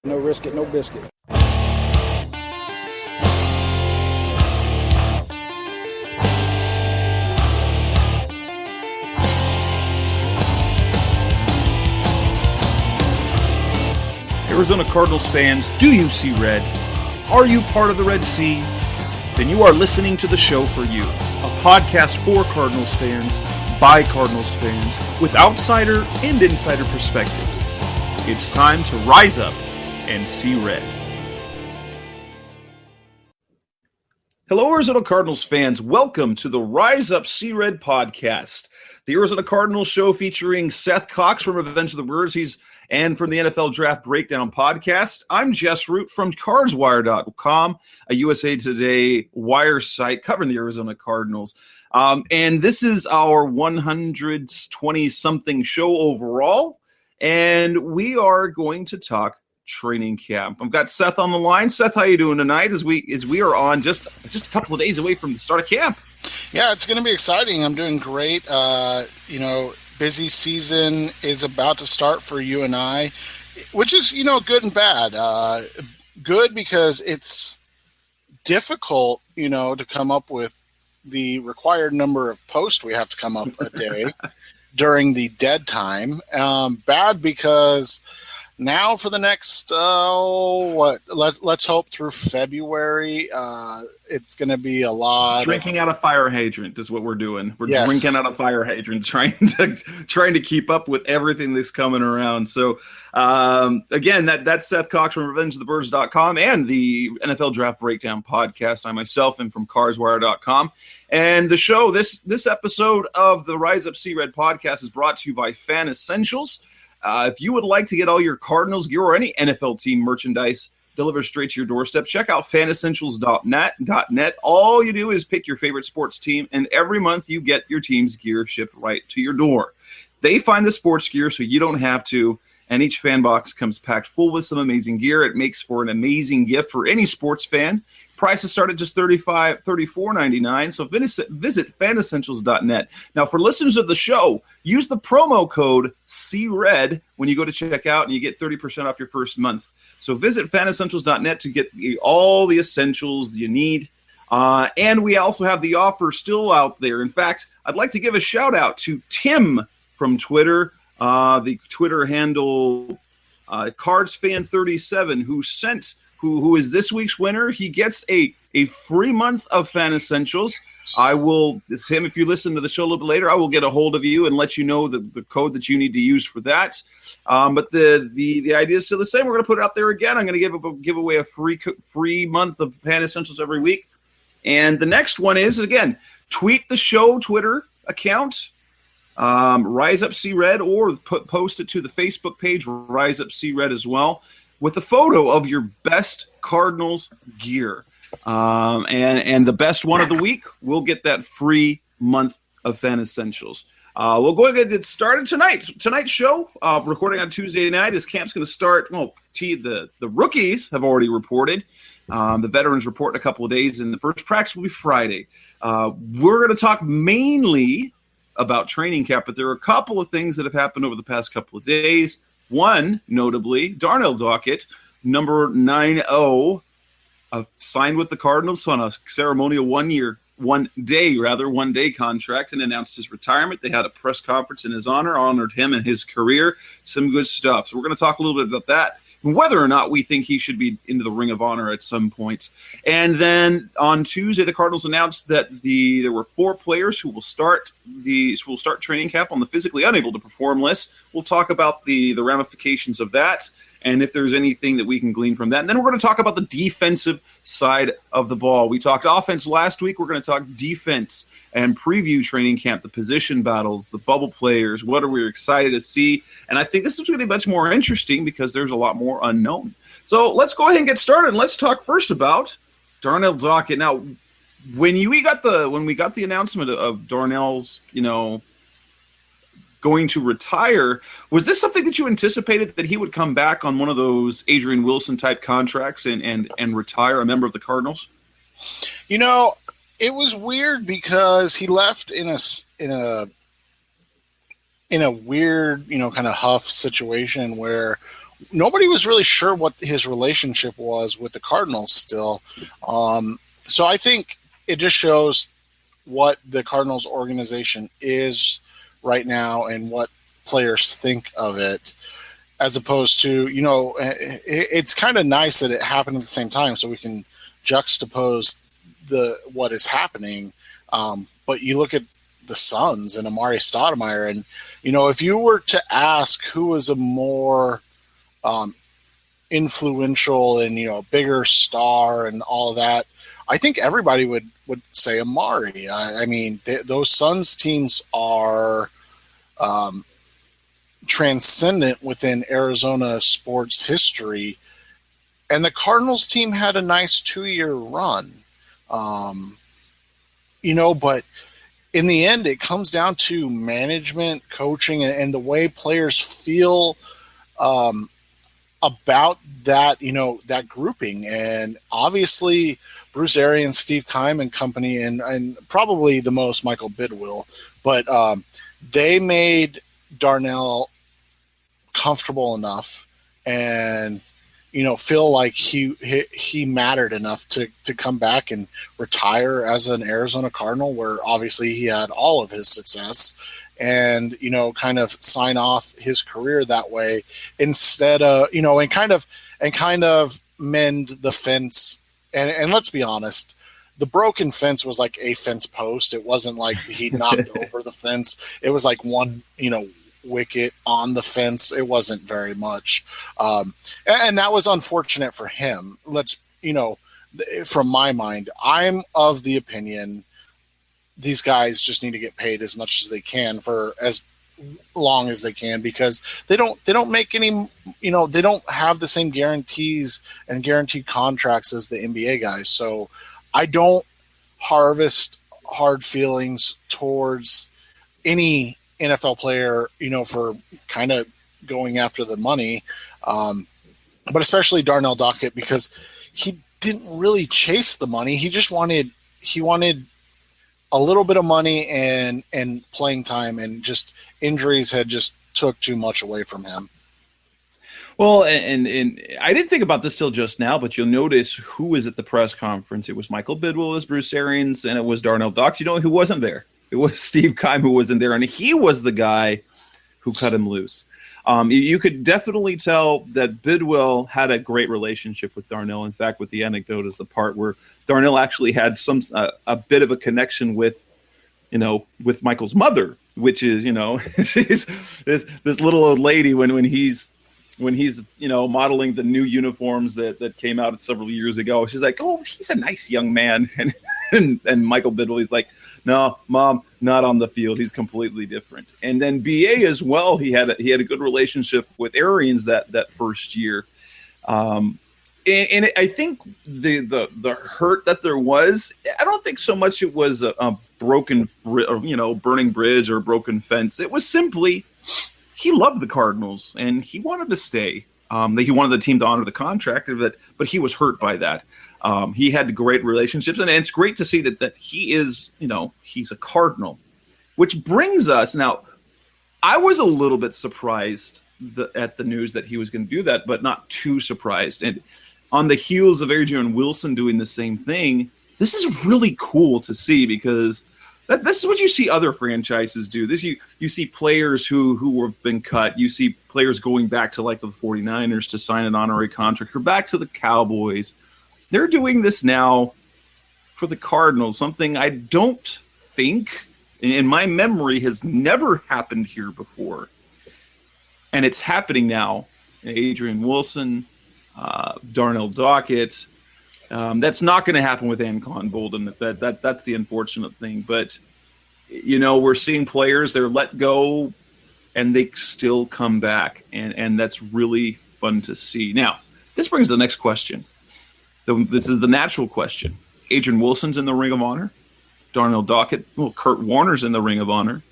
No risk it, no biscuit. Arizona Cardinals fans, do you see red? Are you part of the Red Sea? Then you are listening to the show for you. A podcast for Cardinals fans, by Cardinals fans, with outsider and insider perspectives. It's time to rise up and see red. Hello, Arizona Cardinals fans. Welcome to the Rise Up See Red podcast, the Arizona Cardinals show featuring Seth Cox from Revenge of the Brewers. And from the NFL Draft Breakdown podcast. I'm Jess from CardsWire.com, a USA Today wire site covering the Arizona Cardinals. And this is our 120-something show overall, and we are going to talk training camp. I've got Seth on the line. Seth, how you doing tonight? As we are on just a couple of days away from the start of camp. Yeah, it's going to be exciting. I'm doing great. Busy season is about to start for you and I, which is, good and bad. Good because it's difficult, to come up with the required number of posts we have to come up a day during the dead time. Bad because now for the next, let's hope through February, it's going to be a lot. Drinking out of fire hydrant is what we're doing. We're drinking out of fire hydrant, trying to keep up with everything that's coming around. So, again, that's Seth Cox from RevengeOfTheBirds.com and the NFL Draft Breakdown podcast. I myself am from CardsWire.com. And the show, this episode of the Rise Up See Red podcast is brought to you by Fan Essentials. If you would like to get all your Cardinals gear or any NFL team merchandise delivered straight to your doorstep, check out fanessentials.net. All you do is pick your favorite sports team, and every month you get your team's gear shipped right to your door. They find the sports gear so you don't have to, and each fan box comes packed full with some amazing gear. It makes for an amazing gift for any sports fan. Prices start at just $34.99, so visit fanessentials.net. Now, for listeners of the show, use the promo code CRED when you go to check out, and you get 30% off your first month. So visit fanessentials.net to get all the essentials you need. And we also have the offer still out there. In fact, I'd like to give a shout-out to Tim from Twitter, the Twitter handle CardsFan37, who is this week's winner. He gets a free month of Fan Essentials. It's him. If you listen to the show a little bit later, I will get a hold of you and let you know the code that you need to use for that. But the idea is still the same. We're going to put it out there again. I'm going to give away a free month of Fan Essentials every week. And the next one is, again, tweet the show Twitter account, Rise Up See Red, or post it to the Facebook page, Rise Up See Red as well, with a photo of your best Cardinals gear. And the best one of the week will get that free month of Fan Essentials. We'll go ahead and get started tonight. Tonight's show, recording on Tuesday night, as camp's going to start. Well, the rookies have already reported. The veterans report in a couple of days, and the first practice will be Friday. We're going to talk mainly about training camp, but there are a couple of things that have happened over the past couple of days. One, notably, Darnell Dockett, number 90, signed with the Cardinals on a ceremonial one day contract and announced his retirement. They had a press conference in his honor, honored him and his career. Some good stuff. So we're going to talk a little bit about that, and whether or not we think he should be into the Ring of Honor at some point. And then on Tuesday, the Cardinals announced that there were 4 players who will start training camp on the physically unable to perform list. We'll talk about the ramifications of that, and if there's anything that we can glean from that. And then we're going to talk about the defensive side of the ball. We talked offense last week. We're going to talk defense and preview training camp, the position battles, the bubble players, what are we excited to see. And I think this is going to be much more interesting because there's a lot more unknown. So let's go ahead and get started. And let's talk first about Darnell Dockett. Now, when we got the announcement of Darnell's, going to retire, was this something that you anticipated, that he would come back on one of those Adrian Wilson type contracts and retire a member of the Cardinals? It was weird because he left in a weird, kind of huff situation where nobody was really sure what his relationship was with the Cardinals still. So I think it just shows what the Cardinals organization is right now and what players think of it, as opposed to, it's kind of nice that it happened at the same time so we can juxtapose what is happening. But you look at the Suns and Amari Stoudemire, and, if you were to ask who was a more influential and, bigger star and all of that, I think everybody would say Amari. I mean, those Suns teams are transcendent within Arizona sports history, and the Cardinals team had a nice 2-year run. But in the end, it comes down to management, coaching, and the way players feel about that, that grouping. And obviously Bruce Arians, Steve Keim and company, and probably the most Michael Bidwill, but they made Darnell comfortable enough and, feel like he mattered enough to come back and retire as an Arizona Cardinal, where obviously he had all of his success, and, kind of sign off his career that way instead of, and kind of mend the fence. And let's be honest, the broken fence was like a fence post. It wasn't like he knocked over the fence. It was like one, wicket on the fence. It wasn't very much. And that was unfortunate for him. From my mind, I'm of the opinion these guys just need to get paid as much as they can for as long as they can, because they don't make any, they don't have the same guarantees and guaranteed contracts as the NBA guys. So I don't harvest hard feelings towards any NFL player, for kind of going after the money. But especially Darnell Dockett, because he didn't really chase the money. He wanted a little bit of money and playing time, and just injuries had just took too much away from him. Well, and I didn't think about this till just now, but you'll notice who was at the press conference. It was Michael Bidwill as Bruce Arians, and it was Darnell Dockett. You know who wasn't there? It was Steve Keim who wasn't there, and he was the guy who cut him loose. You could definitely tell that Bidwill had a great relationship with Darnell. In fact, with the anecdote is the part where Darnell actually had a bit of a connection with Michael's mother, which is, she's this little old lady when he's modeling the new uniforms that came out several years ago. She's like, "Oh, he's a nice young man," and Michael Bidwill, he's like, "No, Mom, not on the field. He's completely different." And then BA as well. He had a good relationship with Arians that first year. And I think the hurt that there was, I don't think so much it was a broken, burning bridge or broken fence. It was simply he loved the Cardinals and he wanted to stay. He wanted the team to honor the contract, but he was hurt by that. He had great relationships, and it's great to see that he is, he's a Cardinal, which brings us now. I was a little bit surprised at the news that he was going to do that, but not too surprised. And on the heels of Adrian Wilson doing the same thing, this is really cool to see, because this is what you see other franchises do. This you see players who have been cut. You see players going back to like the 49ers to sign an honorary contract, or back to the Cowboys. They're doing this now for the Cardinals, something I don't think, in my memory, has never happened here before. And it's happening now. Adrian Wilson, Darnell Dockett. That's not going to happen with Anquan Boldin. That's the unfortunate thing. But, we're seeing players, they're let go, and they still come back. And that's really fun to see. Now, this brings the next question. This is the natural question. Adrian Wilson's in the Ring of Honor. Darnell Dockett, Kurt Warner's in the Ring of Honor.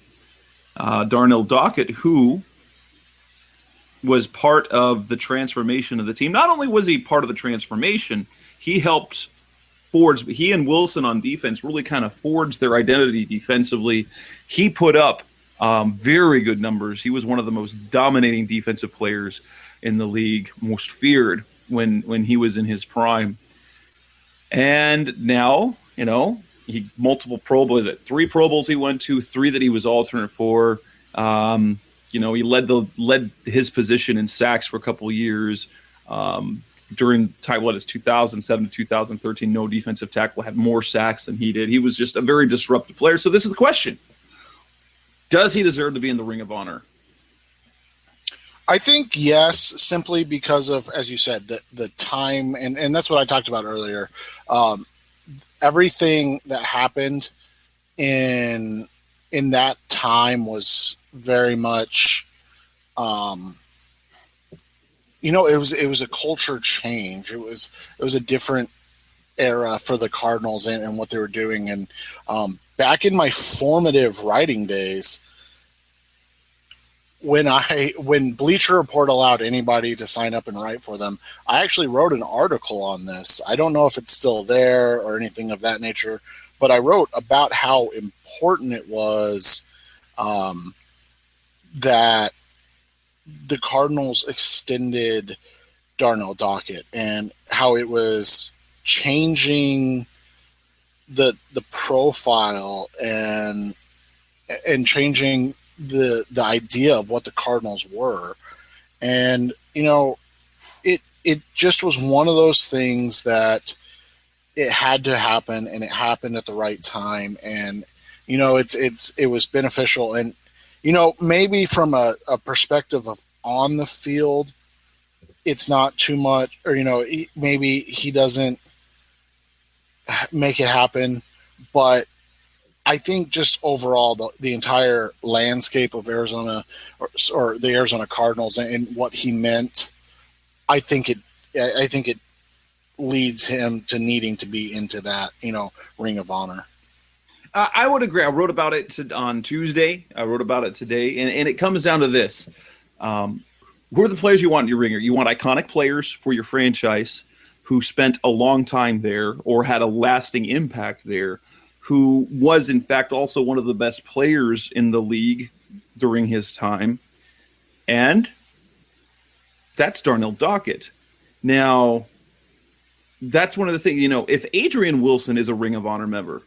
Darnell Dockett, who was part of the transformation of the team. Not only was he part of the transformation, he helped forge. He and Wilson on defense really kind of forged their identity defensively. He put up very good numbers. He was one of the most dominating defensive players in the league, most feared when he was in his prime. And now, he multiple Pro Bowls. 3 Pro Bowls he went to, 3 that he was alternate for. He led his position in sacks for a couple of years. During 2007 to 2013, no defensive tackle had more sacks than he did. He was just a very disruptive player. So this is the question. Does he deserve to be in the Ring of Honor? I think yes, simply because of, as you said, the time, and that's what I talked about earlier. Everything that happened in that time was very much, it was a culture change. It was a different era for the Cardinals and what they were doing. And back in my formative writing days, when Bleacher Report allowed anybody to sign up and write for them, I actually wrote an article on this. I don't know if it's still there or anything of that nature, but I wrote about how important it was that the Cardinals extended Darnell Dockett and how it was changing the profile and changing the idea of what the Cardinals were. And, it just was one of those things that it had to happen, and it happened at the right time. And, it was beneficial. And, maybe from a perspective of on the field, it's not too much, or, maybe he doesn't make it happen, but I think just overall the entire landscape of Arizona or the Arizona Cardinals and what he meant, I think it leads him to needing to be into that, Ring of Honor. I would agree. I wrote about it on Tuesday. I wrote about it today, and it comes down to this. Who are the players you want in your ringer? You want iconic players for your franchise who spent a long time there or had a lasting impact there, who was, in fact, also one of the best players in the league during his time. And that's Darnell Dockett. Now, that's one of the things, if Adrian Wilson is a Ring of Honor member,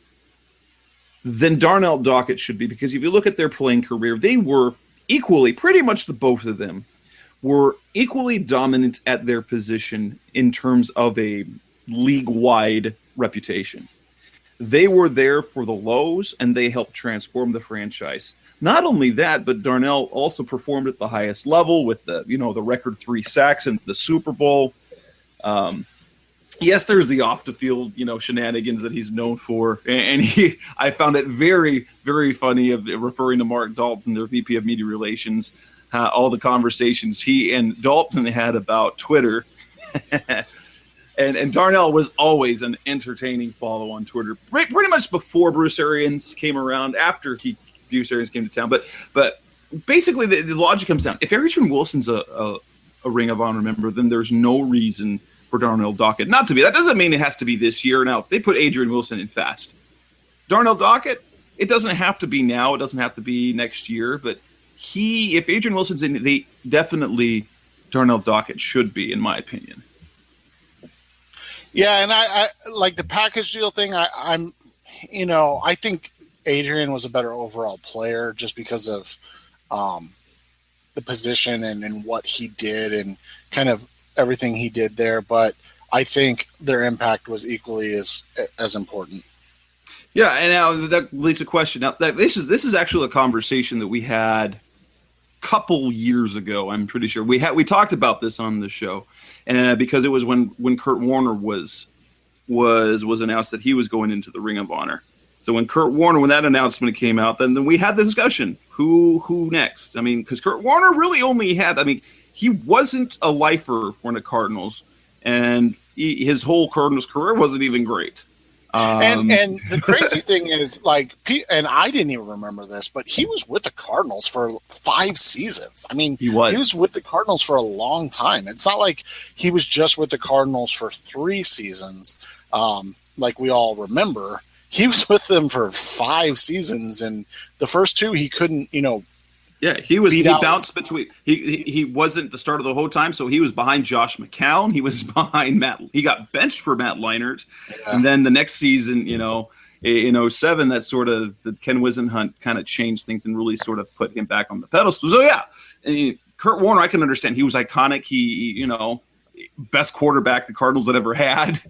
then Darnell Dockett should be, because if you look at their playing career, they were equally, pretty much the both of them, were equally dominant at their position in terms of a league-wide reputation. They were there for the lows, and they helped transform the franchise. Not only that, but Darnell also performed at the highest level with the record 3 sacks in the Super Bowl. Yes, there's the off the field, shenanigans that he's known for, and I found it very, very funny of referring to Mark Dalton, their VP of Media Relations, all the conversations he and Dalton had about Twitter. And Darnell was always an entertaining follow on Twitter, pretty much before Bruce Arians came around, after Bruce Arians came to town. But basically, the logic comes down. If Adrian Wilson's a Ring of Honor member, then there's no reason for Darnell Dockett not to be. That doesn't mean it has to be this year. Now, they put Adrian Wilson in fast. Darnell Dockett, it doesn't have to be now. It doesn't have to be next year. But if Adrian Wilson's in, they definitely Darnell Dockett should be, in my opinion. Yeah, and I like the package deal thing. I think Adrian was a better overall player just because of the position and what he did and kind of everything he did there. But I think their impact was equally as important. Yeah, and now that leads to a question. Now, this is actually a conversation that we had a couple years ago. I'm pretty sure we talked about this on the show, and because it was when Kurt Warner was announced that he was going into the Ring of Honor. So when that announcement came out, then we had the discussion: who next? I mean, because Kurt Warner really only had. I mean, he wasn't a lifer for the Cardinals, and his whole Cardinals career wasn't even great. And the crazy thing is, and I didn't even remember this, but he was with the Cardinals for 5 seasons. I mean, he was with the Cardinals for a long time. It's not like he was just with the Cardinals for 3 seasons, like we all remember. He was with them for 5 seasons, and the first 2 he couldn't, Yeah, he bounced between. He wasn't the starter the whole time, so he was behind Josh McCown. He was behind Matt. He got benched for Matt Leinart, and then the next season, in 07, that sort of the Ken Wisenhunt kind of changed things and really sort of put him back on the pedestal. So yeah, Kurt Warner, I can understand. He was iconic. He best quarterback the Cardinals had ever had,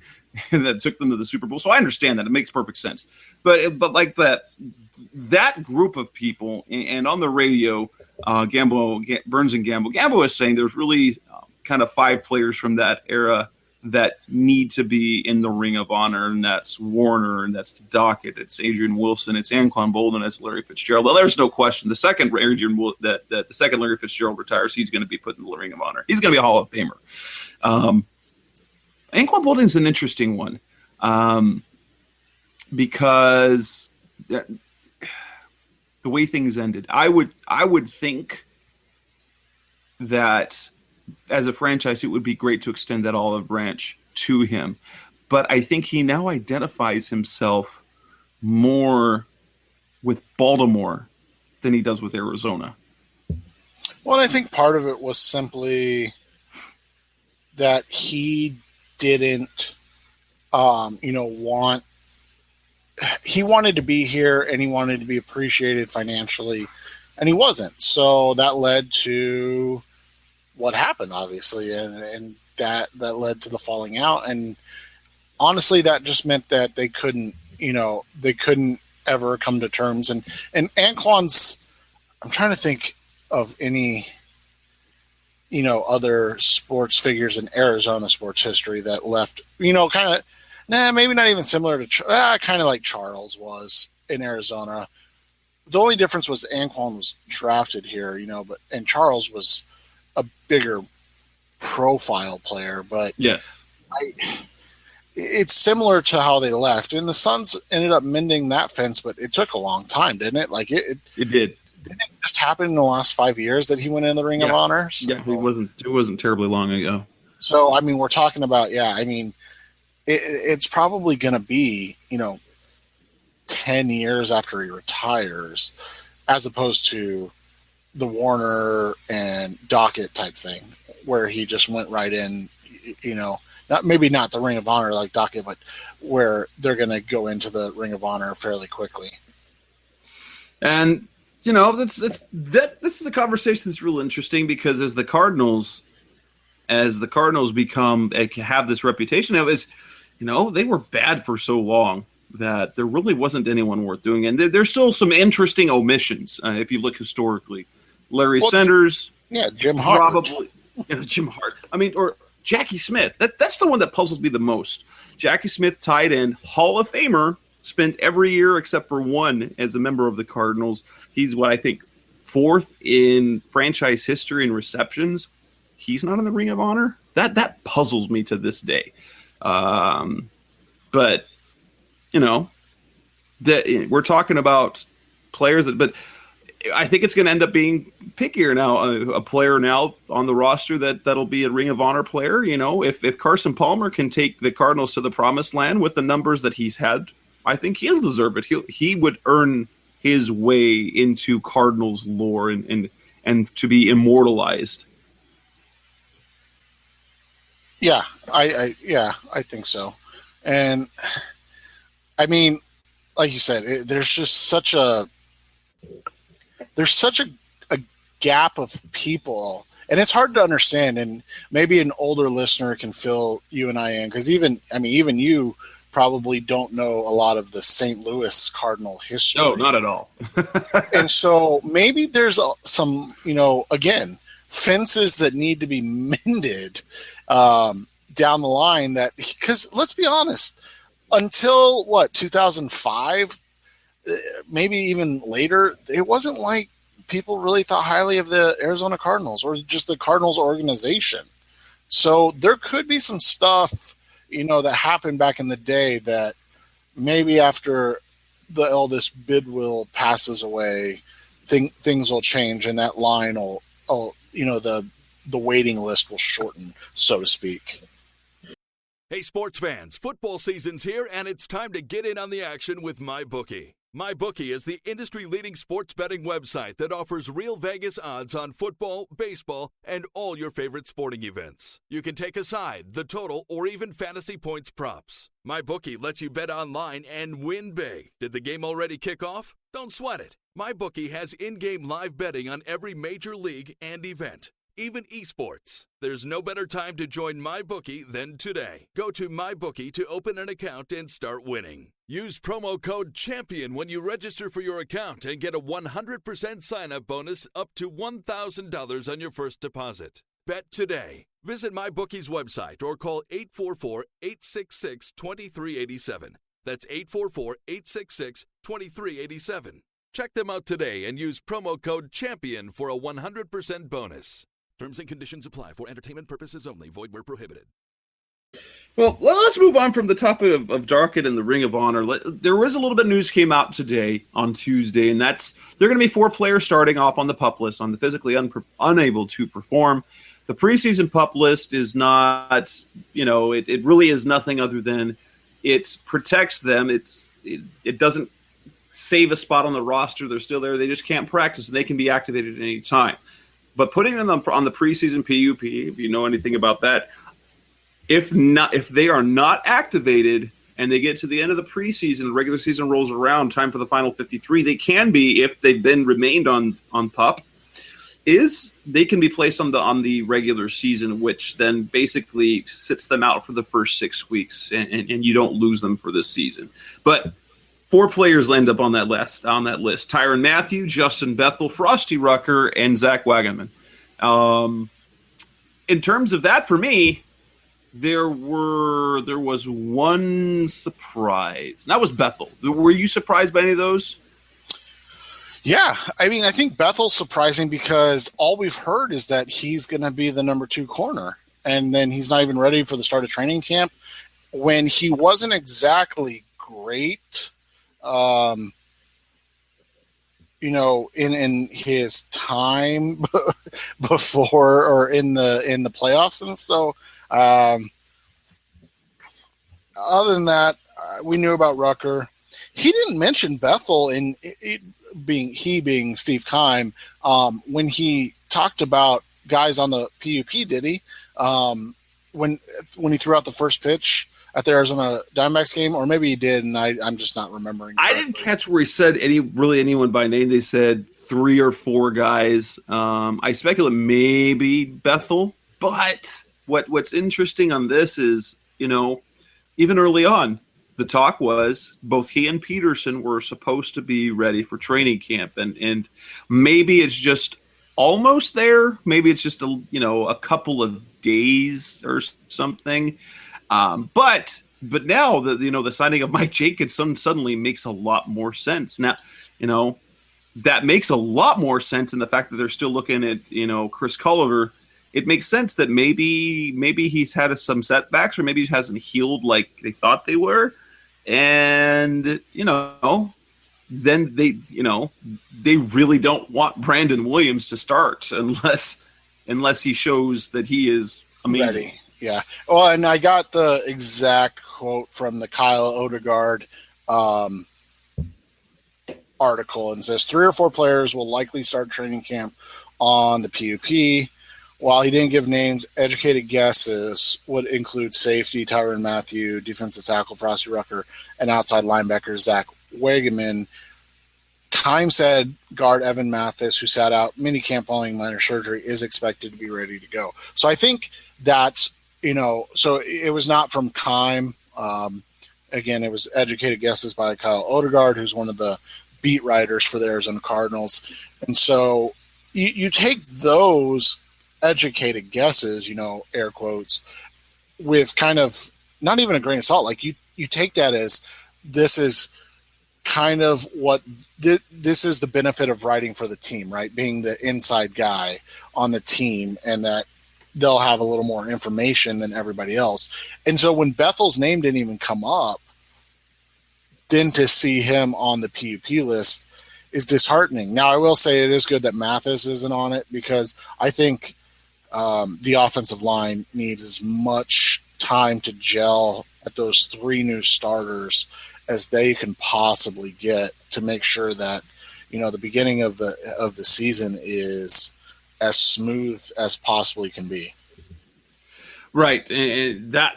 and that took them to the Super Bowl. So I understand that. It makes perfect sense. But like that group of people, and on the radio, Burns and Gamble is saying there's really kind of 5 players from that era that need to be in the Ring of Honor, and that's Warner, and that's Dockett, it's Adrian Wilson, it's Anquan Boldin, it's Larry Fitzgerald. Well, there's no question. The second Larry Fitzgerald retires, he's going to be put in the Ring of Honor. He's going to be a Hall of Famer. Anquan Boldin's an interesting one because the way things ended, I would think that as a franchise, it would be great to extend that olive branch to him. But I think he now identifies himself more with Baltimore than he does with Arizona. Well, I think part of it was simply that he didn't, he wanted to be here and he wanted to be appreciated financially, and he wasn't. So that led to what happened, obviously, and that led to the falling out. And honestly, that just meant that they couldn't ever come to terms. And Anquan's, I'm trying to think of any, other sports figures in Arizona sports history that left, maybe not even similar to, kind of like Charles was in Arizona. The only difference was Anquan was drafted here, and Charles was a bigger profile player, but yes, it's similar to how they left. And the Suns ended up mending that fence, but it took a long time, didn't it? Like it did. Didn't it just happen in the last 5 years that he went in the Ring of Honor? So, yeah, it wasn't terribly long ago. So we're talking about it's probably going to be 10 years after he retires, as opposed to the Warner and Dockett type thing, where he just went right in, maybe not the Ring of Honor like Dockett, but where they're going to go into the Ring of Honor fairly quickly. And this is a conversation that's real interesting, because as the Cardinals become have this reputation of, they were bad for so long that there really wasn't anyone worth doing. And there's still some interesting omissions if you look historically. Larry Sanders, Jim Hart, probably Jim Hart. Or Jackie Smith. That's the one that puzzles me the most. Jackie Smith, tight end, Hall of Famer, spent every year except for one as a member of the Cardinals. He's what I think 4th in franchise history in receptions. He's not in the Ring of Honor. That puzzles me to this day. But we're talking about players but I think it's going to end up being pickier now. A player now on the roster that'll be a Ring of Honor player. If Carson Palmer can take the Cardinals to the promised land with the numbers that he's had, I think he'll deserve it. He would earn his way into Cardinals lore and to be immortalized. Yeah, I think so. And like you said, there's such a gap of people, and it's hard to understand. And maybe an older listener can fill you and I in, because even you probably don't know a lot of the St. Louis Cardinal history. No, not at all. And so maybe there's some, again, fences that need to be mended down the line. That, because let's be honest, until 2005, maybe even later, it wasn't like people really thought highly of the Arizona Cardinals or just the Cardinals organization. So there could be some stuff, that happened back in the day that maybe after the eldest Bidwill passes away, things will change, and that line will the waiting list will shorten, so to speak. Hey, sports fans, football season's here, and it's time to get in on the action with MyBookie. MyBookie is the industry-leading sports betting website that offers real Vegas odds on football, baseball, and all your favorite sporting events. You can take a side, the total, or even fantasy points props. MyBookie lets you bet online and win big. Did the game already kick off? Don't sweat it. MyBookie has in-game live betting on every major league and event, even esports. There's no better time to join MyBookie than today. Go to MyBookie to open an account and start winning. Use promo code CHAMPION when you register for your account and get a 100% sign-up bonus up to $1,000 on your first deposit. Bet today. Visit MyBookie's website or call 844-866-2387. That's 844-866-2387. Check them out today and use promo code CHAMPION for a 100% bonus. Terms and conditions apply for entertainment purposes only. Void where prohibited. Well, let's move on from the topic of Dockett and the Ring of Honor. There was a little bit of news came out today on Tuesday, and that's there are going to be 4 players starting off on the PUP list, on the physically unable to perform. The preseason PUP list is not, it really is nothing other than it protects them. It doesn't save a spot on the roster. They're still there. They just can't practice, and they can be activated at any time. But putting them on the preseason PUP, if you know anything about that, if they are not activated and they get to the end of the preseason, the regular season rolls around, time for the final 53, they can be, if they've been remained on PUP, they can be placed on the regular season, which then basically sits them out for the first 6 weeks, and you don't lose them for this season. But 4 players end up on that list. Tyrann Mathieu, Justin Bethel, Frostee, Rucker, and Zack Wagenmann. In terms of that, for me, there was one surprise. And that was Bethel. Were you surprised by any of those? Yeah, I mean, I think Bethel's surprising because all we've heard is that he's going to be the number 2 corner, and then he's not even ready for the start of training camp. When he wasn't exactly great, in his time before or in the playoffs, and so other than that, we knew about Rucker. He didn't mention Bethel being Steve Keim when he talked about guys on the PUP. Did he? When he threw out the first pitch at the Arizona Diamondbacks game, or maybe he did, and I'm just not remembering correctly. I didn't catch where he said anyone by name. They said 3 or 4 guys. I speculate maybe Bethel, but what's interesting on this is, even early on, the talk was both he and Peterson were supposed to be ready for training camp, and maybe it's just almost there. Maybe it's just a couple of days or something. But now the signing of Mike Jacobson suddenly makes a lot more sense. Now, that makes a lot more sense in the fact that they're still looking at, Chris Culliver. It makes sense that maybe he's had some setbacks, or maybe he hasn't healed like they thought they were. And, then they really don't want Brandon Williams to start unless he shows that he is amazing. Ready. Yeah. Well, and I got the exact quote from the Kyle Odegaard article, and says 3 or 4 players will likely start training camp on the PUP. While he didn't give names, educated guesses would include safety Tyrann Mathieu, defensive tackle Frostee Rucker, and outside linebacker Zack Wagenmann. Keim said guard Evan Mathis, who sat out minicamp following minor surgery, is expected to be ready to go. So I think that's, so it was not from Keim. Again, it was educated guesses by Kyle Odegaard, who's one of the beat writers for the Arizona Cardinals. And so you take those educated guesses, air quotes, with kind of not even a grain of salt. Like you take that as this is kind of what this is the benefit of writing for the team, right? Being the inside guy on the team, and that they'll have a little more information than everybody else. And so when Bethel's name didn't even come up, then to see him on the PUP list is disheartening. Now, I will say it is good that Mathis isn't on it, because I think the offensive line needs as much time to gel at those 3 new starters as they can possibly get to make sure that, the beginning of the season is as smooth as possibly can be. Right, and that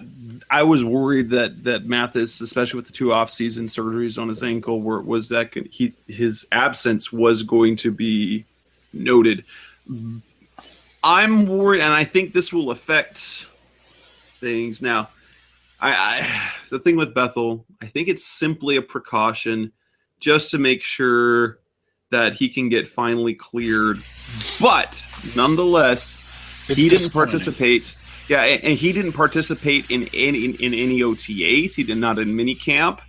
I was worried that Mathis, especially with the 2 off-season surgeries on his ankle, his absence was going to be noted. I'm worried, and I think this will affect things. Now, the thing with Bethel, I think it's simply a precaution just to make sure that he can get finally cleared. But nonetheless, he didn't participate. Yeah, and he didn't participate in any OTAs. He did not in minicamp.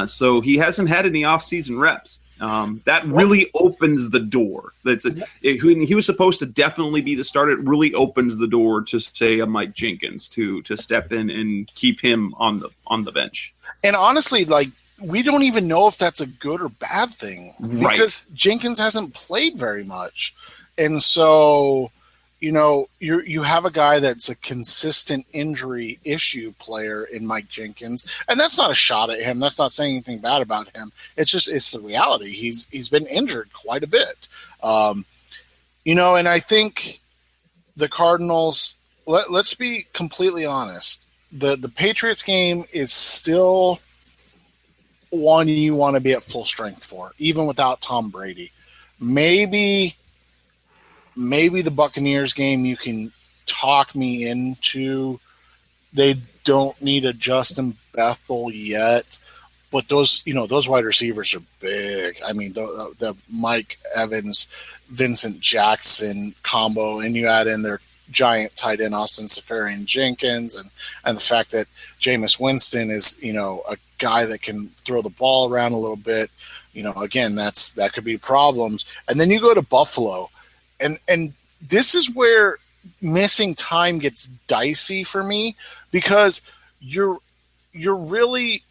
So he hasn't had any off-season reps. That really opens the door. He was supposed to definitely be the starter. It really opens the door to, say, a Mike Jenkins to step in and keep him on the bench. And honestly, we don't even know if that's a good or bad thing, because Jenkins hasn't played very much. And so, you have a guy that's a consistent injury issue player in Mike Jenkins, and that's not a shot at him. That's not saying anything bad about him. It's the reality. He's been injured quite a bit. And I think the Cardinals, let's be completely honest. The Patriots game is still one you want to be at full strength for, even without Tom Brady. Maybe the Buccaneers game you can talk me into. They don't need a Justin Bethel yet, but those wide receivers are big. I mean, the Mike Evans, Vincent Jackson combo, and you add in their giant tight end Austin Seferian-Jenkins, and the fact that Jameis Winston is a guy that can throw the ball around a little bit. Again, that could be problems. And then you go to Buffalo. And this is where missing time gets dicey for me, because you're really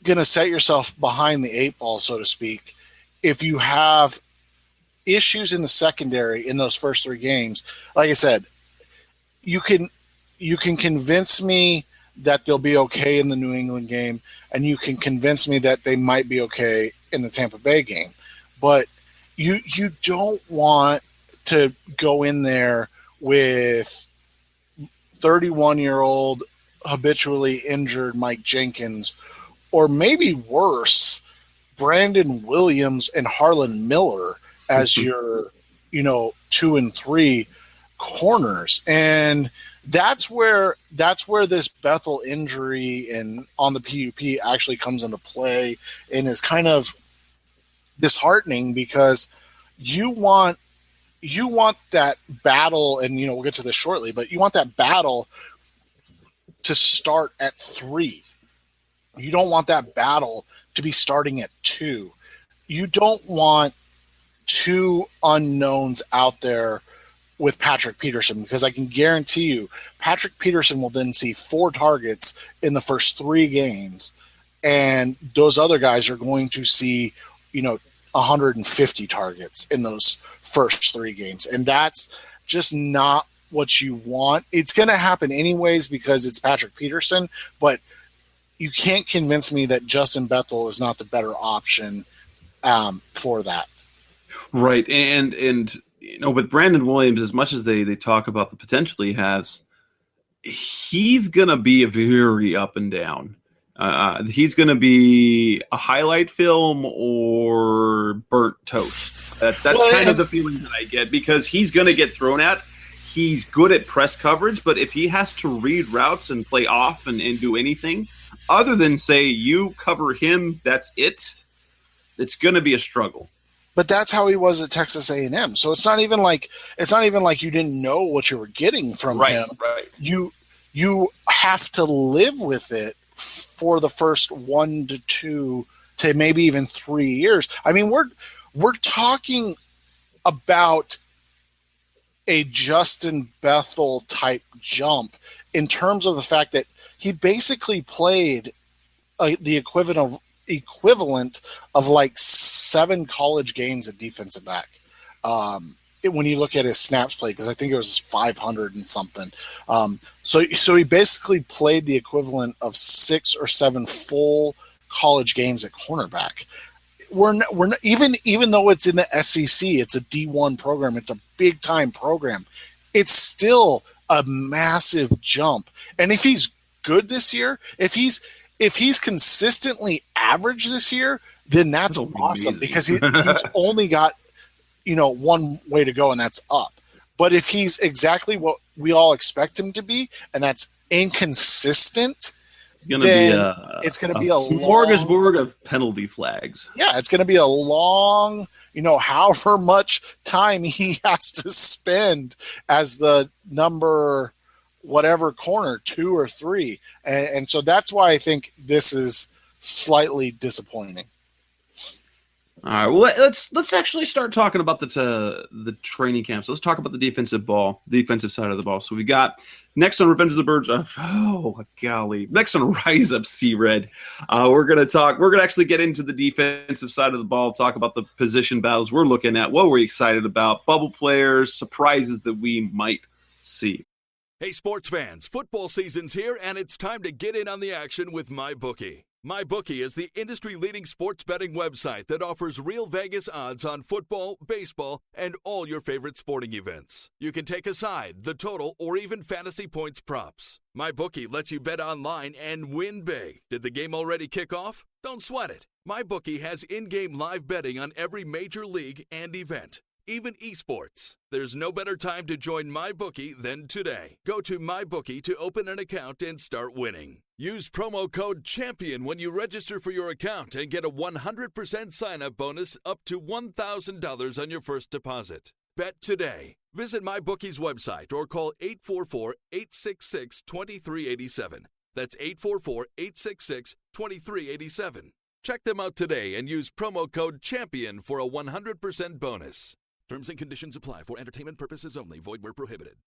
going to set yourself behind the 8 ball, so to speak, if you have issues in the secondary in those first 3 games. Like I said, you can convince me that they'll be okay in the New England game, and you can convince me that they might be okay in the Tampa Bay game. But you don't want to go in there with 31-year-old habitually injured Mike Jenkins, or maybe worse, Brandon Williams and Harlan Miller as your 2 and 3 corners. And that's where this Bethel injury and on the PUP actually comes into play, and is kind of disheartening, because you want that battle, and we'll get to this shortly, but you want that battle to start at 3. You don't want that battle to be starting at 2. You don't want 2 unknowns out there with Patrick Peterson, because I can guarantee you Patrick Peterson will then see 4 targets in the first 3 games, and those other guys are going to see 150 targets in those first 3 games. And that's just not what you want. It's going to happen anyways because it's Patrick Peterson, but you can't convince me that Justin Bethel is not the better option for that. Right. And with Brandon Williams, as much as they talk about the potential he has, he's going to be a very up and down. He's going to be a highlight film or burnt toast. That's kind of the feeling that I get, because he's going to get thrown at. He's good at press coverage, but if he has to read routes and play off and do anything other than say you cover him, that's it. It's going to be a struggle. But that's how he was at Texas A&M. So it's not even like you didn't know what you were getting from him. Right. You have to live with it for the first 1 to 2 to maybe even 3 years. I mean, we're talking about a Justin Bethel type jump in terms of the fact that he basically played the equivalent of like 7 college games at defensive back. When you look at his snaps played, because I think it was 500 and something. So he basically played the equivalent of 6 or 7 full college games at cornerback. We're not, even though it's in the SEC, it's a D1 program, it's a big time program. It's still a massive jump. And if he's good this year, if he's consistently average this year, then that's awesome because he's only got, one way to go, and that's up. But if he's exactly what we all expect him to be, and that's inconsistent, it's going to be a smorgasbord of penalty flags. Yeah, it's going to be a long, however much time he has to spend as the number whatever corner, 2 or 3. And so that's why I think this is slightly disappointing. All right, well, let's actually start talking about the training camps. Let's talk about the defensive side of the ball. So we got next on Revenge of the Birds. Next on Rise Up Sea Red, we're gonna actually get into the defensive side of the ball, talk about the position battles we're looking at, what we're excited about, bubble players, surprises that we might see. Hey, sports fans, football season's here, and it's time to get in on the action with MyBookie. MyBookie is the industry-leading sports betting website that offers real Vegas odds on football, baseball, and all your favorite sporting events. You can take a side, the total, or even fantasy points props. MyBookie lets you bet online and win big. Did the game already kick off? Don't sweat it. MyBookie has in-game live betting on every major league and event, even esports. There's no better time to join MyBookie than today. Go to MyBookie to open an account and start winning. Use promo code CHAMPION when you register for your account and get a 100% sign-up bonus up to $1,000 on your first deposit. Bet today. Visit MyBookie's website or call 844-866-2387. That's 844-866-2387. Check them out today and use promo code CHAMPION for a 100% bonus. Terms and conditions apply for entertainment purposes only. Void where prohibited.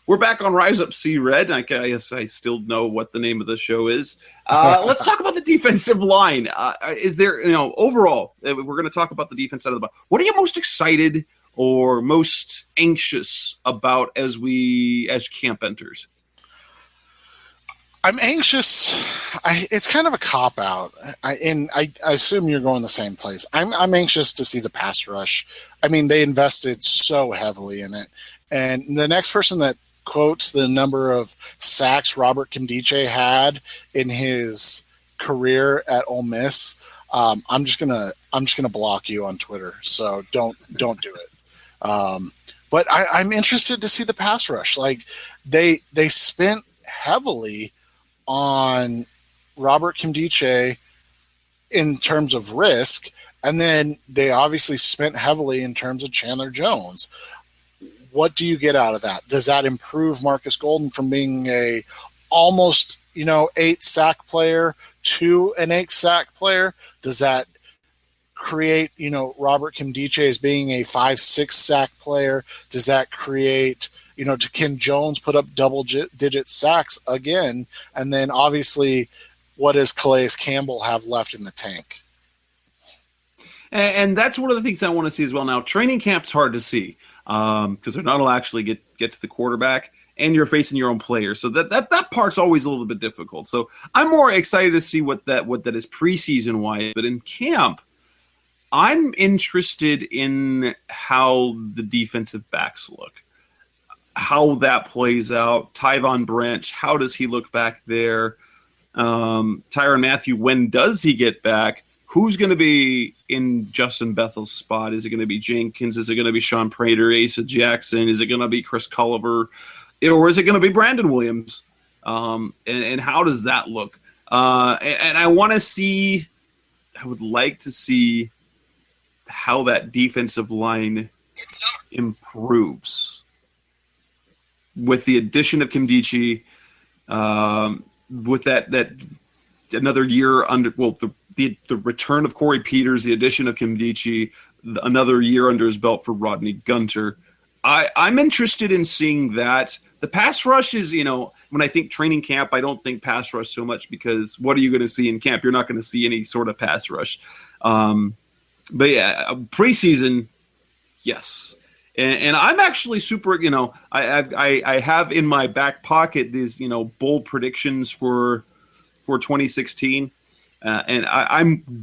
We're back on Rise Up Sea Red. I guess I still know what the name of the show is. Let's talk about the defensive line. Is there, overall, we're going to talk about the defense side of the ball. What are you most excited or most anxious about as camp enters? I'm anxious. It's kind of a cop-out. I assume you're going the same place. I'm anxious to see the pass rush. I mean, they invested so heavily in it. And the next person that quotes the number of sacks Robert Kimdiche had in his career at Ole Miss, I'm just gonna block you on Twitter. So don't do it. But I'm interested to see the pass rush. Like they spent heavily on Robert Kimdiche in terms of risk, and then they obviously spent heavily in terms of Chandler Jones. What do you get out of that? Does that improve Marcus Golden from being a almost 8-sack player to an 8-sack player? Does that create Robert Kimdiche as being a 5-6 sack player? Does that create to Ken Jones put up double-digit sacks again? And then obviously, what does Calais Campbell have left in the tank? And that's one of the things I want to see as well. Now, training camp's hard to see because they're not all actually get to the quarterback, and you're facing your own players. So that part's always a little bit difficult. So I'm more excited to see what that is preseason wise. But in camp, I'm interested in how the defensive backs look, how that plays out. Tyvon Branch, how does he look back there? Tyrann Mathieu, when does he get back? Who's going to be in Justin Bethel's spot? Is it going to be Jenkins? Is it going to be Sean Prater, Asa Jackson? Is it going to be Chris Culliver? Or is it going to be Brandon Williams? And how does that look? And I want to see – I would like to see how that defensive line improves with the addition of Kimdiche, with that another year under the return of Corey Peters, the addition of Kimdiche, another year under his belt for Rodney Gunter. I'm interested in seeing that. The pass rush is, when I think training camp, I don't think pass rush so much because what are you going to see in camp? You're not going to see any sort of pass rush. But yeah, preseason, yes. And I'm actually super, I have in my back pocket these, bold predictions for 2016. And I'm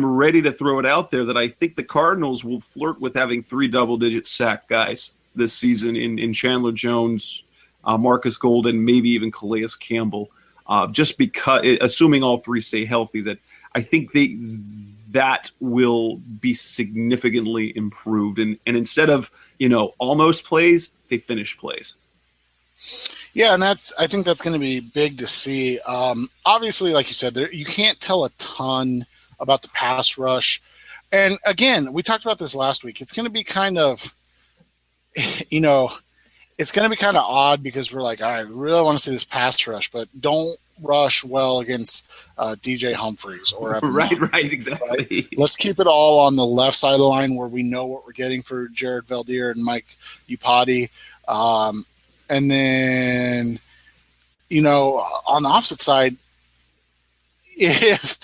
ready to throw it out there that I think the Cardinals will flirt with having 3 double-digit sack guys this season in Chandler Jones, Marcus Golden, maybe even Calais Campbell, just because, assuming all 3 stay healthy, that I think that will be significantly improved. And instead of, almost plays, they finish plays. Yeah, and I think that's going to be big to see. Obviously, like you said, you can't tell a ton about the pass rush. And again, we talked about this last week. It's going to be kind of, it's going to be kind of odd because we're like, all right, we really want to see this pass rush, but don't rush well against DJ Humphries or Evan right, Moore, exactly. Right? Let's keep it all on the left side of the line where we know what we're getting for Jared Valdir and Mike Iupati. And then, on the opposite side, if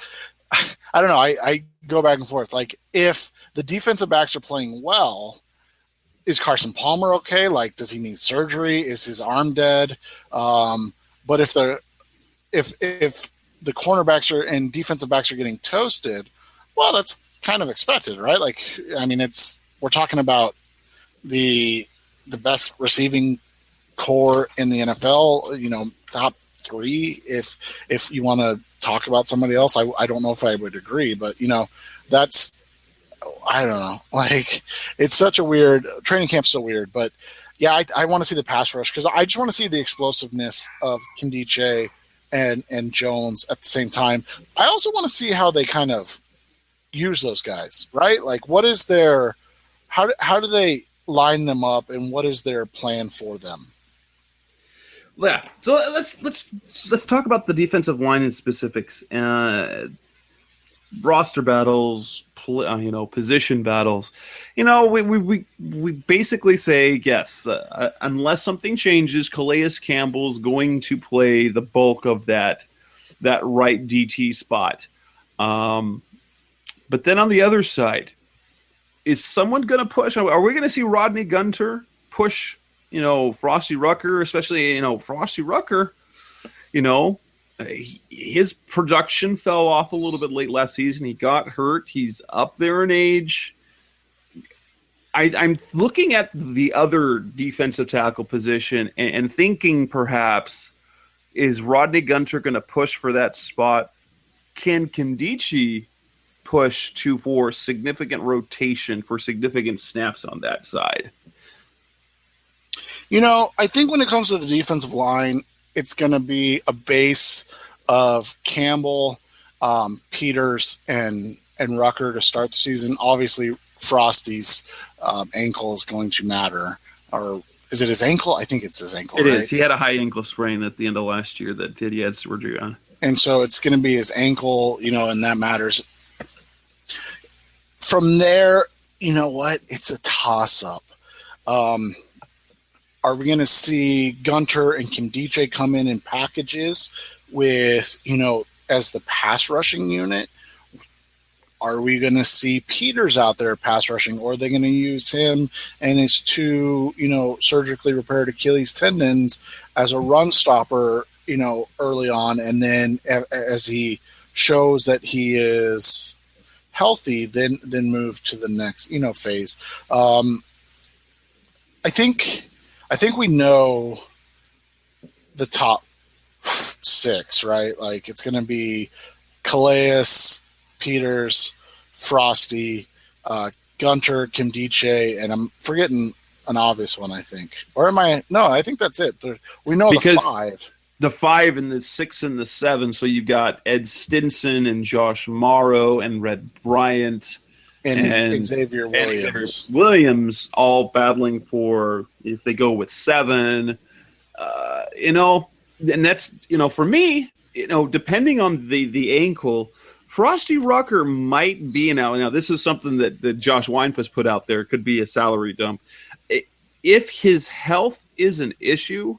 I don't know, I go back and forth. Like, if the defensive backs are playing well, is Carson Palmer okay? Like, does he need surgery? Is his arm dead? But if the cornerbacks and defensive backs are getting toasted, well, that's kind of expected, right? Like, I mean, we're talking about the best receiving core in the NFL, top 3. If you want to talk about somebody else, I don't know if I would agree, but that's, I don't know. Like, it's such a weird training camp's so weird, but yeah, I want to see the pass rush because I just want to see the explosiveness of Kindiche and Jones at the same time. I also want to see how they kind of use those guys, right? Like, what is their how do they line them up, and what is their plan for them? Yeah, so let's talk about the defensive line in specifics. Roster battles, position battles. We basically say yes, unless something changes, Calais Campbell's going to play the bulk of that right DT spot. But then on the other side, is someone going to push? Are we going to see Rodney Gunter push? Frostee Rucker, especially, Frostee Rucker, his production fell off a little bit late last season. He got hurt. He's up there in age. I'm looking at the other defensive tackle position and thinking perhaps, is Rodney Gunter going to push for that spot? Can Kindiche push for significant rotation, for significant snaps on that side? I think when it comes to the defensive line, it's going to be a base of Campbell, Peters, and Rucker to start the season. Obviously, Frostee's ankle is going to matter. Or is it his ankle? I think it's his ankle. It is. He had a high ankle sprain at the end of last year that he had surgery on. And so it's going to be his ankle, and that matters. From there, you know what? It's a toss-up. Are we going to see Gunter and Kindiche come in packages with, as the pass rushing unit? Are we going to see Peters out there pass rushing, or are they going to use him and his 2, surgically repaired Achilles tendons as a run stopper, early on, and then as he shows that he is healthy, then move to the next, phase? I think we know the top 6, right? Like, it's going to be Calais, Peters, Frostee, Gunter, Kindiche, and I'm forgetting an obvious one, I think. Or am I? No, I think that's it. We know because the 5. The 5 and the 6 and the 7. So you've got Ed Stinson and Josh Morrow and Red Bryant and Xavier Williams all battling for if they go with 7. And that's, for me, depending on the ankle, Frostee Rucker might be now this is something that Josh Weinfuss put out there. It could be a salary dump. If his health is an issue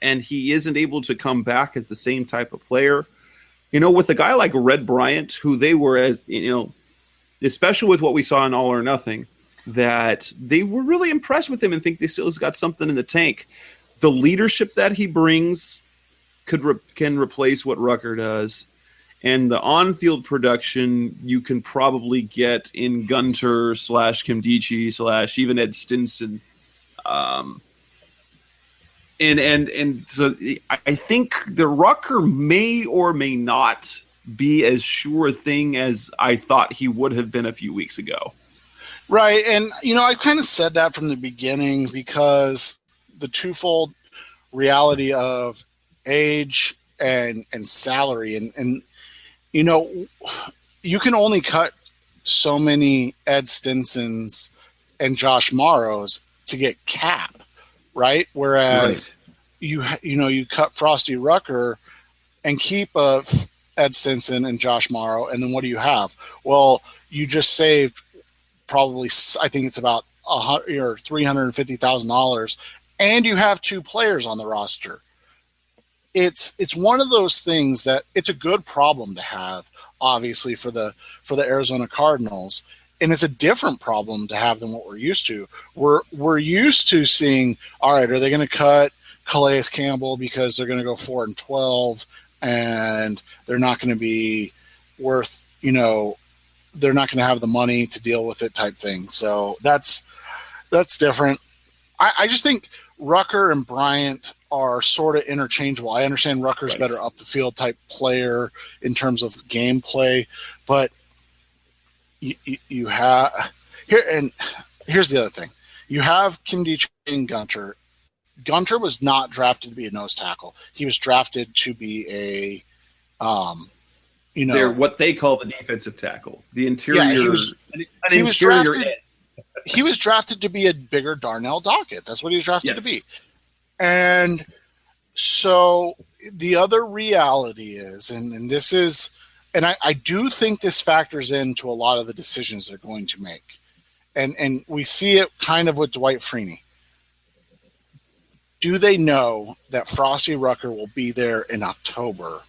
and he isn't able to come back as the same type of player, with a guy like Red Bryant, who they were as, especially with what we saw in All or Nothing, that they were really impressed with him and think they still has got something in the tank. The leadership that he brings can replace what Rucker does. And the on-field production you can probably get in Gunter / Kimdichie / even Ed Stinson. And so I think the Rucker may or may not be as sure a thing as I thought he would have been a few weeks ago. Right. And, I kind of said that from the beginning because the twofold reality of age and salary. And you can only cut so many Ed Stinsons and Josh Morrows to get cap, right? Whereas you cut Frostee Rucker and keep Ed Stinson and Josh Morrow, and then what do you have? Well, you just saved probably, I think it's about $350,000, and you have two players on the roster. It's one of those things that it's a good problem to have, obviously, for the Arizona Cardinals, and it's a different problem to have than what we're used to. We're used to seeing, all right, are they going to cut Calais Campbell because they're going to go 4-12 and they're not going to be worth, they're not going to have the money to deal with it type thing. So that's different. I just think Rucker and Bryant are sort of interchangeable. I understand Rucker's better up the field type player in terms of gameplay, but you have here, and here's the other thing. You have Kimdichie and Gunter. Gunter was not drafted to be a nose tackle. He was drafted to be they're what they call the defensive tackle. The interior. Yeah, he was drafted to be a bigger Darnell Dockett. That's what he was drafted to be. And so the other reality is, and this is, and I do think this factors into a lot of the decisions they're going to make. And we see it kind of with Dwight Freeney. Do they know that Frostee Rucker will be there in October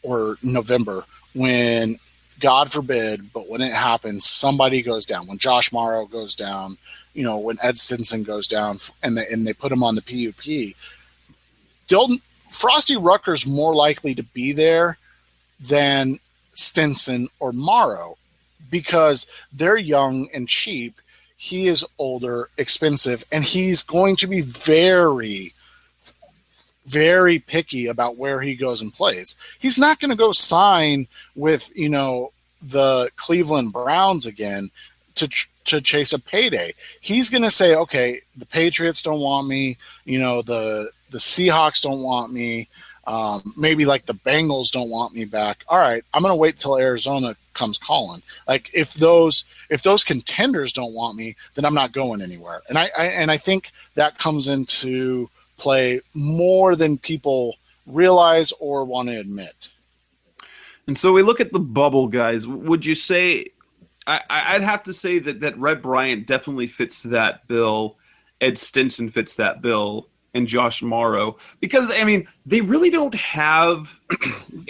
or November when, God forbid, but when it happens, somebody goes down? When Josh Morrow goes down, when Ed Stinson goes down and they put him on the PUP, Frostee Rucker's more likely to be there than Stinson or Morrow because they're young and cheap. He is older, expensive, and he's going to be very, very picky about where he goes and plays. He's not going to go sign with, the Cleveland Browns again to chase a payday. He's going to say, okay, the Patriots don't want me. The Seahawks don't want me. Maybe like the Bengals don't want me back. All right, I'm going to wait till Arizona comes calling. Like if those contenders don't want me, then I'm not going anywhere. And I think that comes into play more than people realize or want to admit. And so we look at the bubble guys. Would you say I'd have to say that Red Bryant definitely fits that bill. Ed Stinson fits that bill. And Josh Morrow, because they really don't have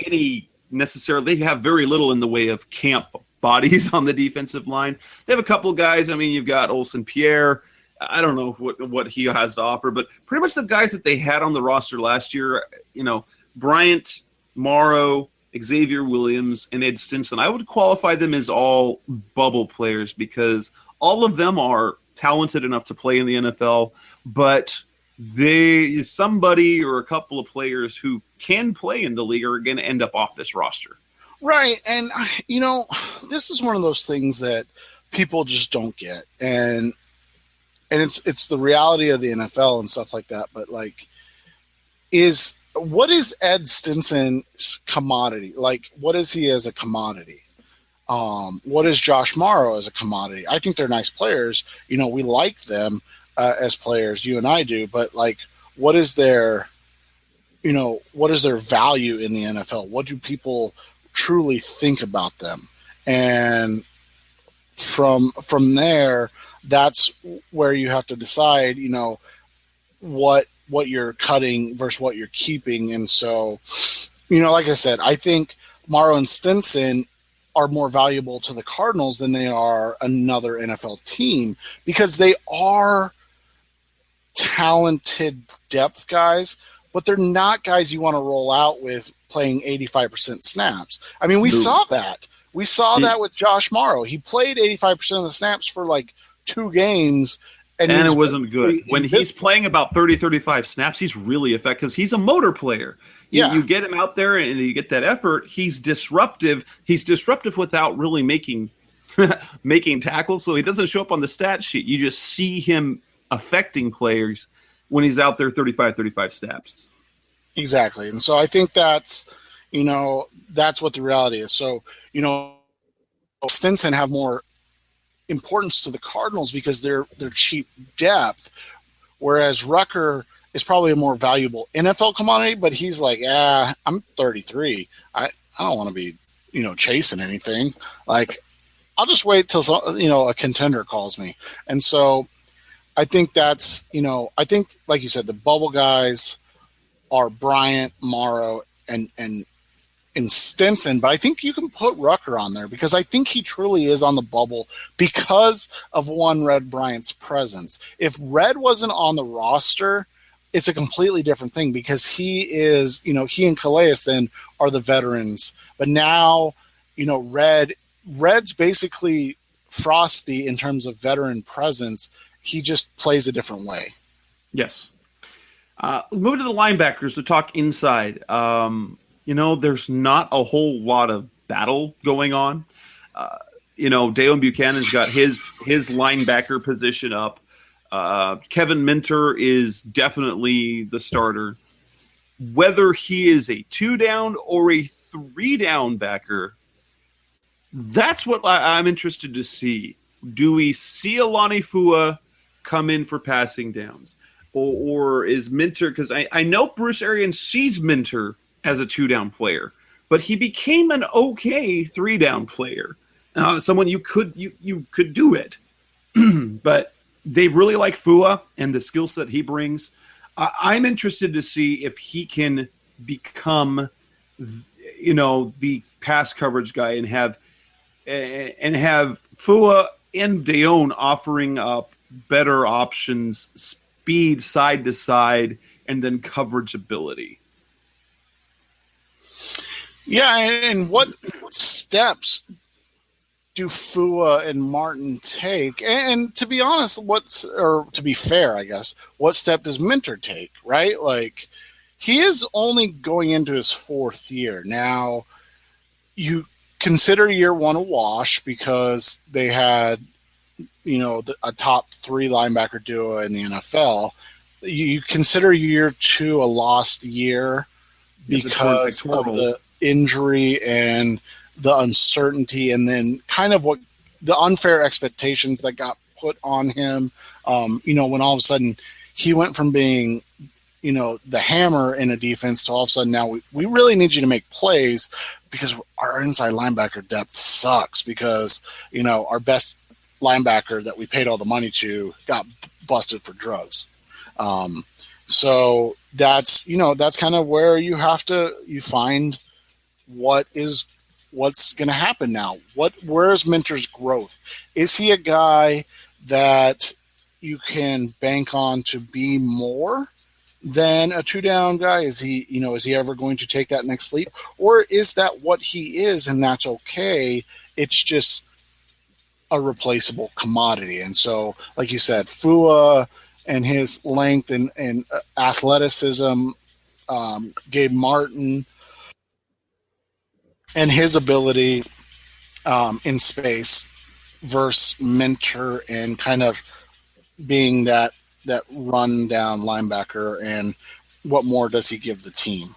any necessarily. They have very little in the way of camp bodies on the defensive line. They have a couple guys. You've got Olsen Pierre. I don't know what he has to offer, but pretty much the guys that they had on the roster last year. Bryant, Morrow, Xavier Williams, and Ed Stinson. I would qualify them as all bubble players because all of them are talented enough to play in the NFL, but somebody or a couple of players who can play in the league are going to end up off this roster. Right. And, this is one of those things that people just don't get. And it's the reality of the NFL and stuff like that. But what is Ed Stinson's commodity? What is he as a commodity? What is Josh Morrow as a commodity? I think they're nice players. We like them. As players, you and I do, but what is their value in the NFL? What do people truly think about them? And from there, that's where you have to decide, what you're cutting versus what you're keeping. And so, like I said, I think Morrow and Stinson are more valuable to the Cardinals than they are another NFL team because they are talented depth guys, but they're not guys you want to roll out with playing 85% snaps. I mean, we saw that. We saw that with Josh Morrow. He played 85% of the snaps for like 2 games. And it wasn't good. When he's playing about 30, 35 snaps, he's really effective because he's a motor player. You get him out there and you get that effort. He's disruptive. He's disruptive without really making tackles, so he doesn't show up on the stat sheet. You just see him affecting players when he's out there 35 snaps. Exactly. And so I think that's what the reality is. So, Stinson have more importance to the Cardinals because they're cheap depth, whereas Rucker is probably a more valuable NFL commodity, but he's like, I'm 33. I don't want to be, chasing anything. Like, I'll just wait till, a contender calls me. And so I think that's, I think, like you said, the bubble guys are Bryant, Morrow, and Stinson, but I think you can put Rucker on there because I think he truly is on the bubble because of Red Bryant's presence. If Red wasn't on the roster, it's a completely different thing because he is, he and Calais then are the veterans. But now, Red's basically Frostee in terms of veteran presence. He just plays a different way. Yes. Move to the linebackers to talk inside. There's not a whole lot of battle going on. Dayon Buchanan's got his linebacker position up. Kevin Minter is definitely the starter. Whether he is a 2-down or a 3-down backer, that's what I'm interested to see. Do we see Alani Fua come in for passing downs? Or is Minter, because I know Bruce Arians sees Minter as a 2-down player, but he became an okay 3-down player. Someone you could do it, but they really like Fua and the skill set he brings. I'm interested to see if he can become, the pass coverage guy and have Fua and Dayon offering up better options, speed side to side, and then coverage ability. Yeah, and what steps do Fua and Martin take? And to be honest, to be fair, I guess, what step does Minter take, right? Like, he is only going into his 4th year. Now, you consider year 1 a wash because they had, a top 3 linebacker duo in the NFL. You consider year 2 a lost year because of the injury and the uncertainty, and then kind of what the unfair expectations that got put on him. When all of a sudden he went from being, the hammer in a defense to all of a sudden now we really need you to make plays because our inside linebacker depth sucks because, our best linebacker that we paid all the money to got busted for drugs. So that's kind of where you find what's going to happen now. Where's Minter's growth? Is he a guy that you can bank on to be more than a 2-down guy? Is he ever going to take that next leap? Or is that what he is and that's okay? It's just a replaceable commodity. And so, like you said, Fua and his length and athleticism, Gabe Martin, and his ability in space versus Minter and kind of being that run-down linebacker, and what more does he give the team?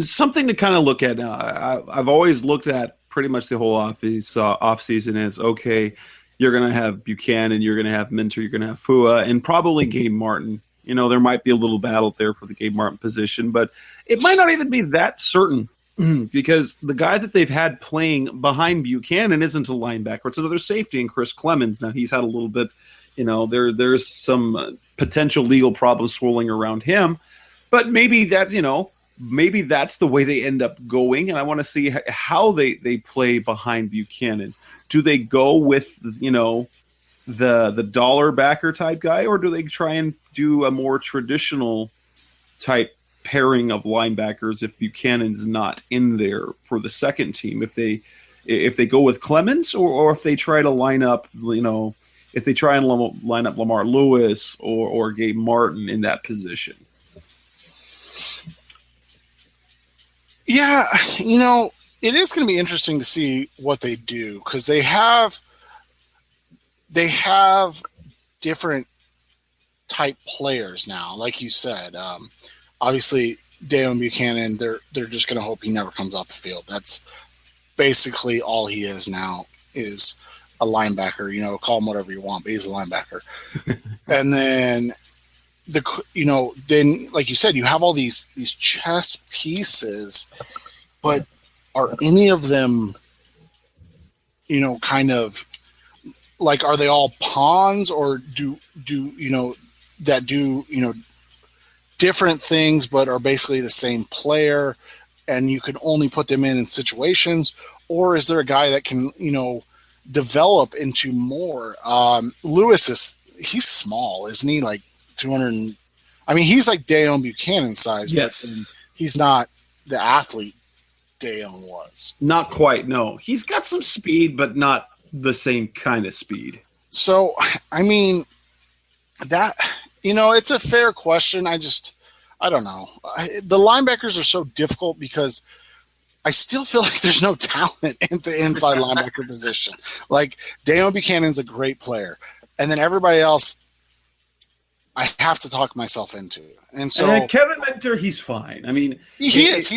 Something to kind of look at now. I've always looked at pretty much the whole offseason as, okay, you're going to have Buchanan, you're going to have Minter, you're going to have Fua, and probably Gabe Martin. There might be a little battle there for the Gabe Martin position, but it might not even be that certain because the guy that they've had playing behind Buchanan isn't a linebacker. It's another safety in Chris Clemens. Now, he's had a little bit, there's some potential legal problems swirling around him, but maybe that's the way they end up going, and I want to see how they play behind Buchanan. Do they go with, the dollar backer type guy, or do they try and do a more traditional type pairing of linebackers if Buchanan's not in there for the second team. If they go with Clemens or if they try to line up, if they try and line up Lamar Lewis or Gabe Martin in that position. Yeah, it is going to be interesting to see what they do because they have different type players now. Like you said, obviously Dayon Buchanan, they're just going to hope he never comes off the field. That's basically all he is now, is a linebacker. Call him whatever you want, but he's a linebacker. And then then like you said, you have all these chess pieces, but are any of them, kind of like, are they all pawns, or do different things but are basically the same player and you can only put them in situations? Or is there a guy that can, develop into more? Lewis he's small, isn't he? Like 200. I mean, he's like Dayon Buchanan size, yes, but he's not the athlete Dayon was. Not quite, no. He's got some speed, but not the same kind of speed. So, I mean, that, it's a fair question. I don't know. The linebackers are so difficult because I still feel like there's no talent in the inside linebacker position. Like, Dayon Buchanan's a great player. And then everybody else, I have to talk myself into. And so Kevin Mentor, he's fine. I mean, he is.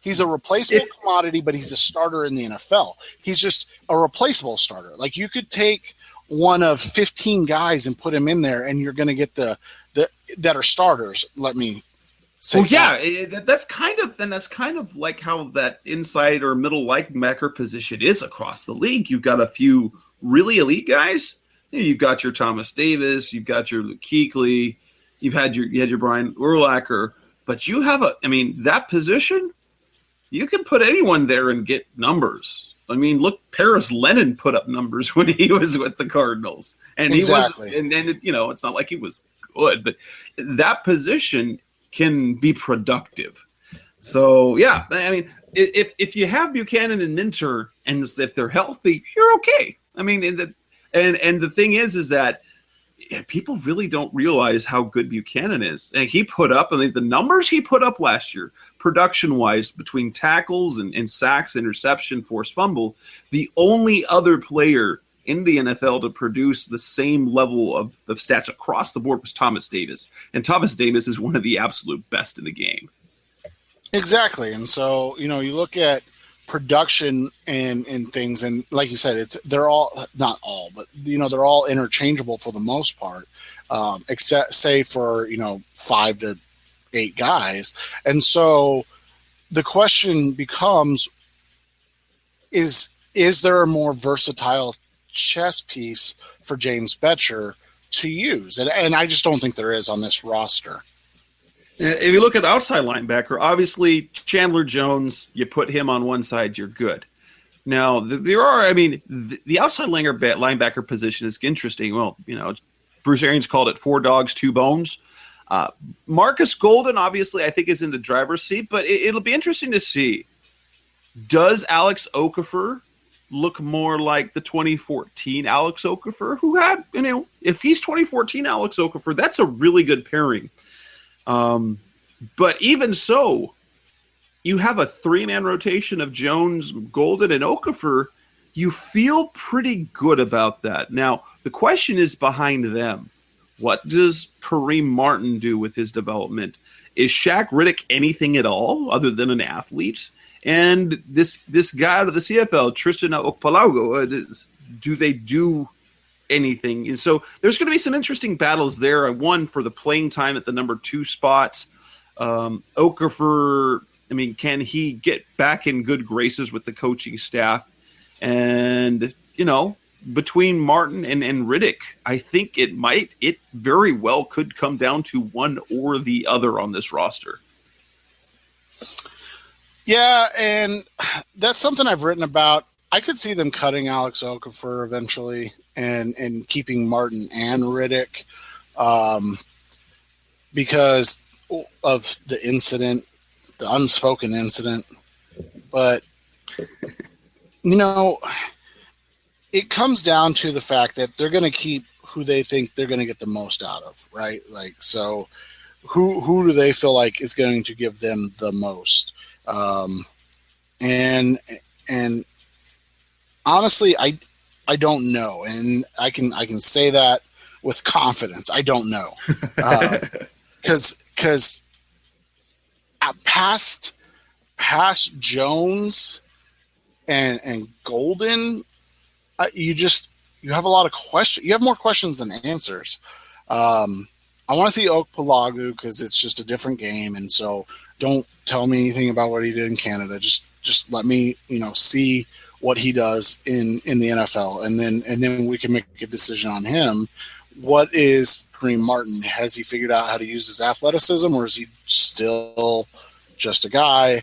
He's a replaceable commodity, but he's a starter in the NFL. He's just a replaceable starter. Like, you could take one of 15 guys and put him in there, and you're going to get the that are starters. Let me say. Well, yeah, that's kind of like how that inside or middle linebacker position is across the league. You've got a few really elite guys. You've got your Thomas Davis, you've got your Luke Kuechly, you had your Brian Urlacher, but you have that position, you can put anyone there and get numbers. I mean, look, Paris Lennon put up numbers when he was with the Cardinals, and exactly. He was, and it's not like he was good, but that position can be productive. So yeah, I mean, if you have Buchanan and Minter, and if they're healthy, you're okay. I mean, And the thing is that people really don't realize how good Buchanan is. And he put up, the numbers he put up last year, production-wise, between tackles and sacks, interception, forced fumble, the only other player in the NFL to produce the same level of stats across the board was Thomas Davis. And Thomas Davis is one of the absolute best in the game. Exactly. And so, you look at production and things, and like you said, they're all, not all, but they're all interchangeable for the most part, except say for 5 to 8 guys. And so the question becomes, is there a more versatile chess piece for James Bettcher to use? And I just don't think there is on this roster. If you look at outside linebacker, obviously Chandler Jones, you put him on one side, you're good. Now, there are, the outside linebacker position is interesting. Well, Bruce Arians called it 4 dogs, 2 bones. Marcus Golden, obviously, I think is in the driver's seat, but it'll be interesting to see. Does Alex Okafor look more like the 2014 Alex Okafor, who had, if he's 2014 Alex Okafor, that's a really good pairing. But even so, you have a 3-man rotation of Jones, Golden, and Okafor. You feel pretty good about that. Now, the question is behind them. What does Kareem Martin do with his development? Is Shaq Riddick anything at all other than an athlete? And this guy out of the CFL, Tristan Okpalago, do they do anything? And so there's going to be some interesting battles there. One for the playing time at the number 2 spots. Okafor, can he get back in good graces with the coaching staff? And, between Martin and Riddick, I think it very well could come down to one or the other on this roster. Yeah, and that's something I've written about. I could see them cutting Alex Okafor eventually and keeping Martin and Riddick, because of the incident, the unspoken incident, but it comes down to the fact that they're going to keep who they think they're going to get the most out of, right? Like, so who do they feel like is going to give them the most? And honestly, I don't know, and I can say that with confidence. I don't know, because past Jones and Golden, you have a lot of questions. You have more questions than answers. I want to see Okpalagu because it's just a different game, and so don't tell me anything about what he did in Canada. Just let me see what he does in the NFL, and then we can make a decision on him. What is Kareem Martin? Has he figured out how to use his athleticism, or is he still just a guy?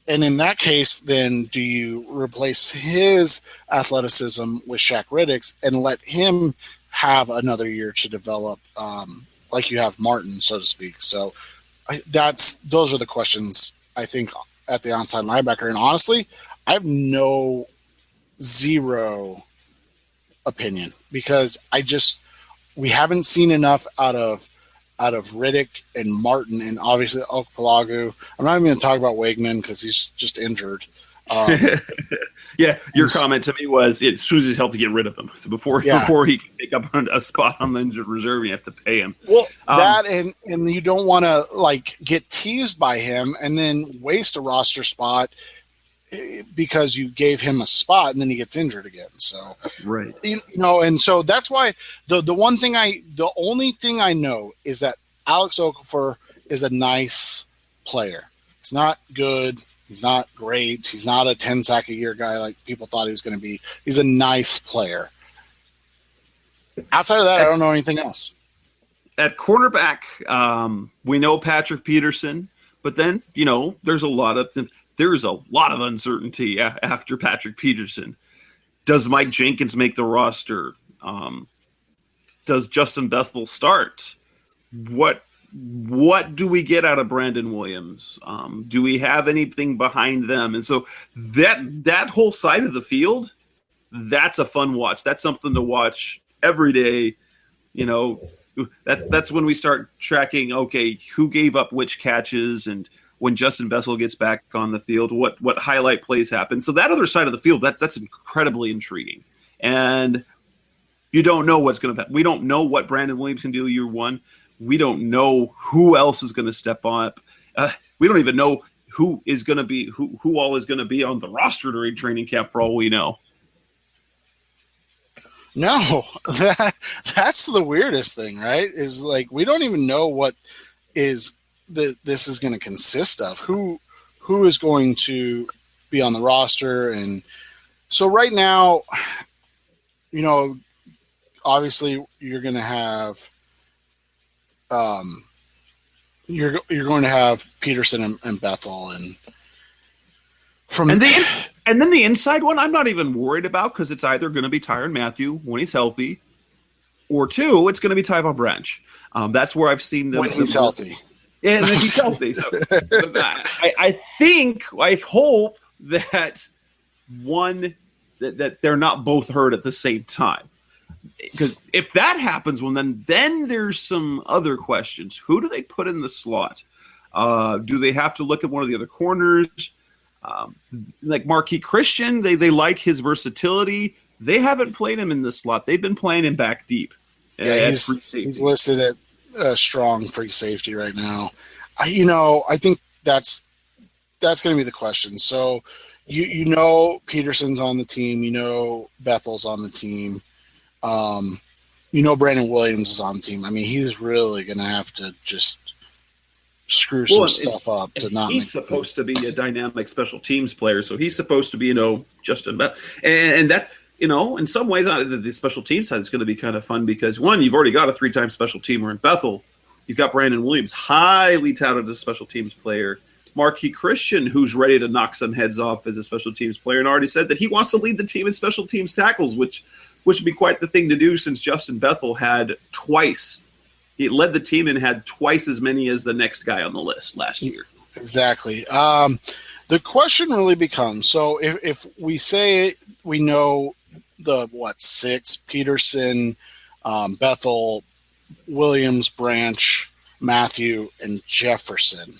And in that case, then do you replace his athleticism with Shaq Riddick's and let him have another year to develop, like you have Martin, so to speak? So those are the questions I think at the onside linebacker. And honestly, I have zero opinion because we haven't seen enough out of Riddick and Martin, and obviously Okpalagu. I'm not even going to talk about Wagenmann because he's just injured. Yeah, your comment to me was as soon as he's healthy, get rid of him. So before he can pick up a spot on the injured reserve, you have to pay him. Well, that and you don't want to get teased by him and then waste a roster spot because you gave him a spot and then he gets injured again. So right, and so that's why the only thing I know is that Alex Okafor is a nice player. He's not good. He's not great. He's not a 10 sack a year guy like people thought he was going to be. He's a nice player. Outside of that, I don't know anything else. At cornerback, we know Patrick Peterson, but then there's a lot of uncertainty after Patrick Peterson. Does Mike Jenkins make the roster? Does Justin Bethel start? What do we get out of Brandon Williams? Do we have anything behind them? And so that whole side of the field, that's a fun watch. That's something to watch every day. That's when we start tracking, okay, who gave up which catches, and when Justin Bethel gets back on the field, what highlight plays happen. So that other side of the field, that's incredibly intriguing. And you don't know what's going to happen. We don't know what Brandon Williams can do year one. We don't know who else is going to step up. We don't even know who all is going to be on the roster during training camp for all we know. No, that's the weirdest thing, right? Is we don't even know what this is going to consist of. Who is going to be on the roster? And so right now, obviously you're going to have you're going to have Peterson and Bethel, and then the inside one I'm not even worried about because it's either going to be Tyrann Mathieu when he's healthy, or two, it's going to be Tyvon Branch. That's where I've seen them when he's healthy. And when he's healthy. So I hope that that they're not both hurt at the same time. Because if that happens, well, then there's some other questions. Who do they put in the slot? Do they have to look at one of the other corners? Like Marquis Christian, they like his versatility. They haven't played him in the slot. They've been playing him back deep. Yeah, he's listed at strong free safety right now. I think that's going to be the question. So Peterson's on the team. Bethel's on the team. Brandon Williams is on the team. I mean, he's really going to have to just screw some stuff up to not. He's supposed to be a dynamic special teams player, so he's supposed to be, Justin Bethel, and that, in some ways, the special teams side is going to be kind of fun because one, you've already got a 3-time special teamer in Bethel. You've got Brandon Williams, highly touted as a special teams player. Marquis Christian, who's ready to knock some heads off as a special teams player, and already said that he wants to lead the team in special teams tackles, which would be quite the thing to do since Justin Bethel had twice he led the team and had twice as many as the next guy on the list last year. Exactly. The question really becomes, so if we say we know the, 6, Peterson, Bethel, Williams, Branch, Mathieu, and Jefferson,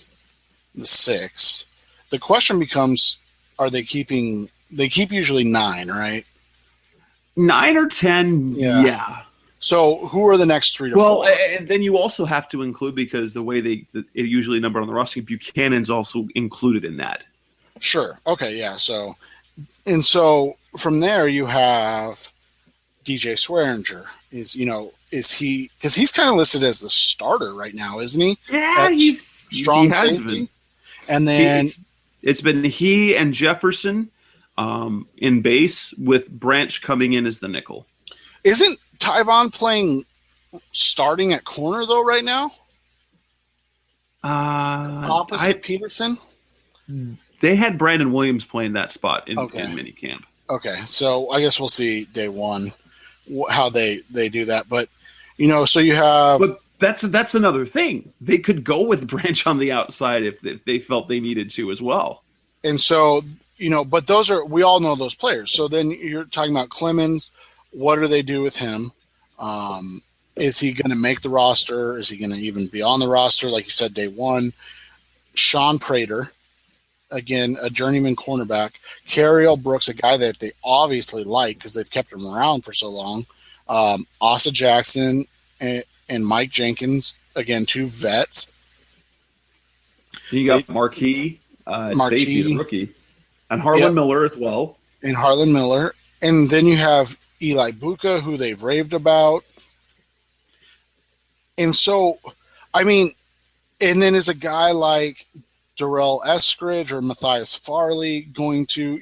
the 6, the question becomes, are they keeping – they keep usually 9, right? 9 or 10, yeah. So who are the next 3 to 4? Well, and then you also have to include, because the way it usually number on the roster, Buchanan's also included in that. Sure. Okay, yeah. So from there you have DJ Swearinger. Is he, because he's kind of listed as the starter right now, isn't he? Yeah, he's strong safety. And then it's been he and Jefferson in base, with Branch coming in as the nickel. Isn't Tyrann starting at corner though right now? Opposite Peterson? They had Brandon Williams playing that spot in minicamp. Okay, so I guess we'll see day one how they do that. But, so you have... But that's another thing. They could go with Branch on the outside if they felt they needed to as well. And so, but those are... We all know those players. So then you're talking about Clemens. What do they do with him? Is he going to make the roster? Is he going to even be on the roster? Like you said, day one. Sean Prater, again, a journeyman cornerback. Cariel Brooks, a guy that they obviously like because they've kept him around for so long. Asa Jackson and Mike Jenkins, again, 2 vets. You got Marquis, safety, the rookie. And Harlan Miller as well. And Harlan Miller. And then you have Eli Buka, who they've raved about. And so, I mean, and then is a guy like Darrell Eskridge or Matthias Farley going to,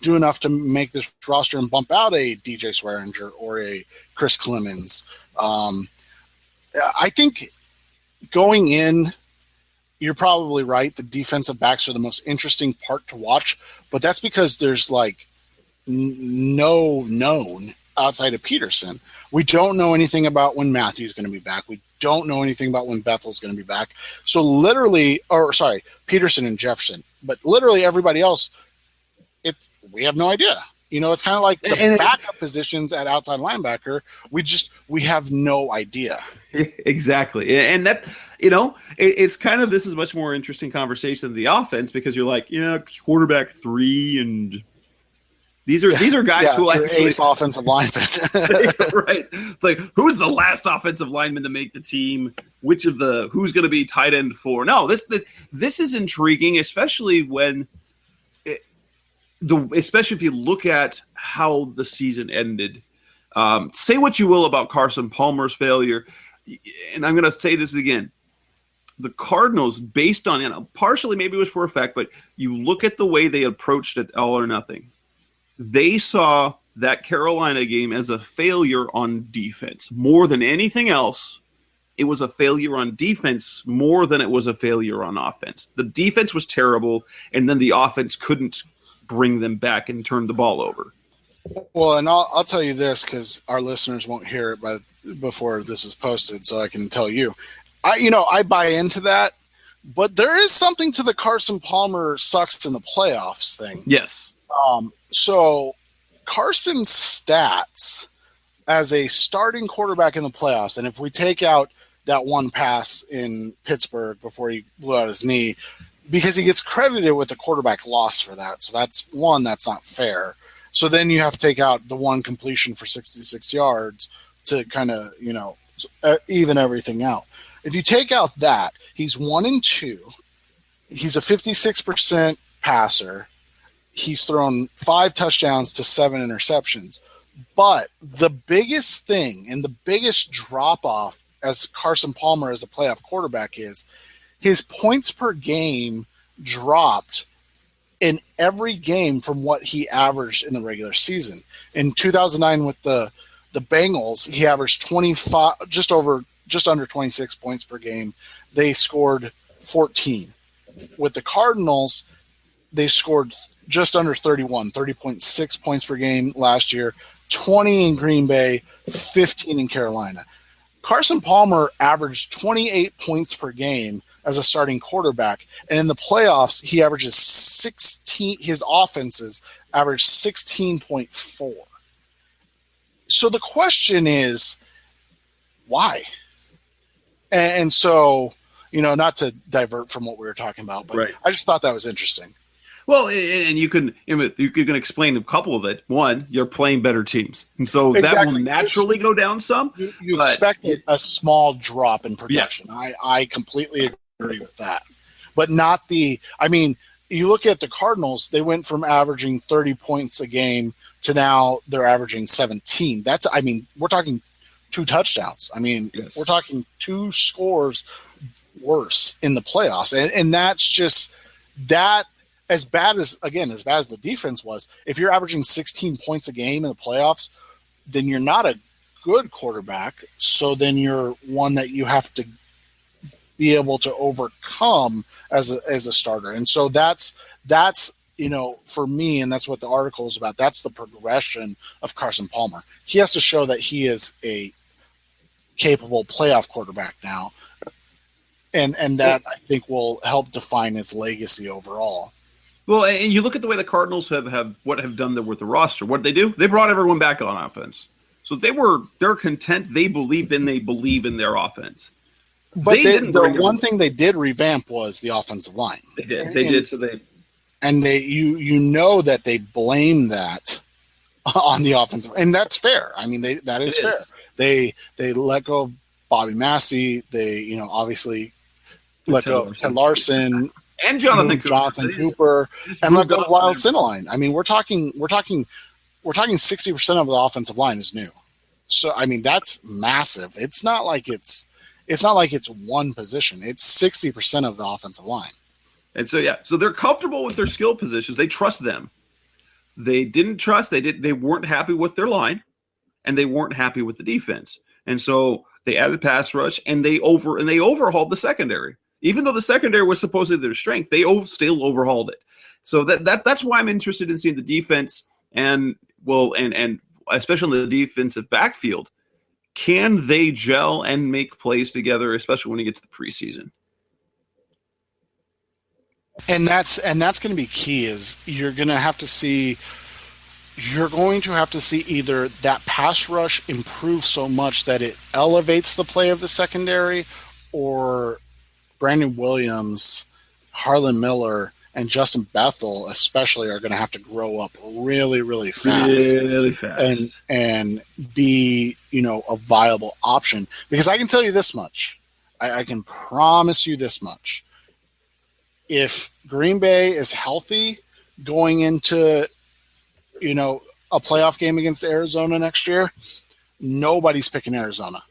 do enough to make this roster and bump out a DJ Swearinger or a Chris Clemens? I think going in, you're probably right. The defensive backs are the most interesting part to watch, but that's because there's no known outside of Peterson. We don't know anything about when Matthew's going to be back. We don't know anything about when Bethel's going to be back. So Peterson and Jefferson, but literally everybody else, we have no idea. It's kind of like the backup positions at outside linebacker. We have no idea. Exactly. And that, it's kind of, this is much more interesting conversation than the offense, because you're like, quarterback 3 and these are guys who actually 8th offensive lineman. Right. It's like, who's the last offensive lineman to make the team? Who's going to be tight end 4? No, this is intriguing, especially when especially if you look at how the season ended. Say what you will about Carson Palmer's failure, and I'm going to say this again. The Cardinals, based on, partially maybe it was for effect, but you look at the way they approached it, all or nothing. They saw that Carolina game as a failure on defense. More than anything else, it was a failure on defense more than it was a failure on offense. The defense was terrible, and then the offense couldn't bring them back and turn the ball over. Well, and I'll tell you this, because our listeners won't hear it before this is posted, so I can tell you. I buy into that, but there is something to the Carson Palmer sucks in the playoffs thing. Yes. So Carson's stats as a starting quarterback in the playoffs, and if we take out that one pass in Pittsburgh before he blew out his knee, because he gets credited with the quarterback loss for that. So that's not fair. So then you have to take out the one completion for 66 yards to kind of, even everything out. If you take out that, he's 1-2. He's a 56% passer. He's thrown 5 touchdowns to 7 interceptions. But the biggest thing and the biggest drop-off as Carson Palmer as a playoff quarterback is his points per game dropped in every game from what he averaged in the regular season. In 2009 with the Bengals, he averaged 25, just under 26 points per game. They scored 14. With the Cardinals, they scored just under 30.6 points per game last year, 20 in Green Bay, 15 in Carolina. Carson Palmer averaged 28 points per game as a starting quarterback, and in the playoffs, he averages 16. His offenses average 16.4. So the question is, why? And so, not to divert from what we were talking about, but right. I just thought that was interesting. Well, and you can explain a couple of it. One, you're playing better teams, and so that will naturally go down some. You expect a small drop in production. Yeah. I completely agree with that, but not the. I mean, you look at the Cardinals; they went from averaging 30 points a game to now they're averaging 17. We're talking 2 touchdowns. Yes. We're talking 2 scores worse in the playoffs, and that's just that. As bad as the defense was, if you're averaging 16 points a game in the playoffs, then you're not a good quarterback. So then you're one that you have to be able to overcome as a starter. And so that's for me, and that's what the article is about. That's the progression of Carson Palmer. He has to show that he is a capable playoff quarterback now, and that I think will help define his legacy overall. Well, and you look at the way the Cardinals have done with the roster. What did they do? They brought everyone back on offense. So they're content. They believe in their offense. But the one thing they did revamp was the offensive line. They did. So you know that they blame that on the offensive, and that's fair. That is fair. They let go of Bobby Massey. They obviously let go of Ted Larson. And Jonathan Cooper, and let go of Lyle Sindeline. We're talking 60% of the offensive line is new. So that's massive. It's not like it's one position. It's 60% of the offensive line. And so they're comfortable with their skill positions. They trust them. They didn't trust. They weren't happy with their line, and they weren't happy with the defense. And so they added pass rush, and they overhauled the secondary. Even though the secondary was supposedly their strength, they still overhauled it. So that's why I'm interested in seeing the defense and especially in the defensive backfield. Can they gel and make plays together, especially when you get to the preseason? And that's going to be key. Is you're going to have to see either that pass rush improve so much that it elevates the play of the secondary, or Brandon Williams, Harlan Miller, and Justin Bethel especially are going to have to grow up really, really fast. And be, a viable option. Because I can tell you this much. I can promise you this much. If Green Bay is healthy going into, a playoff game against Arizona next year, nobody's picking Arizona.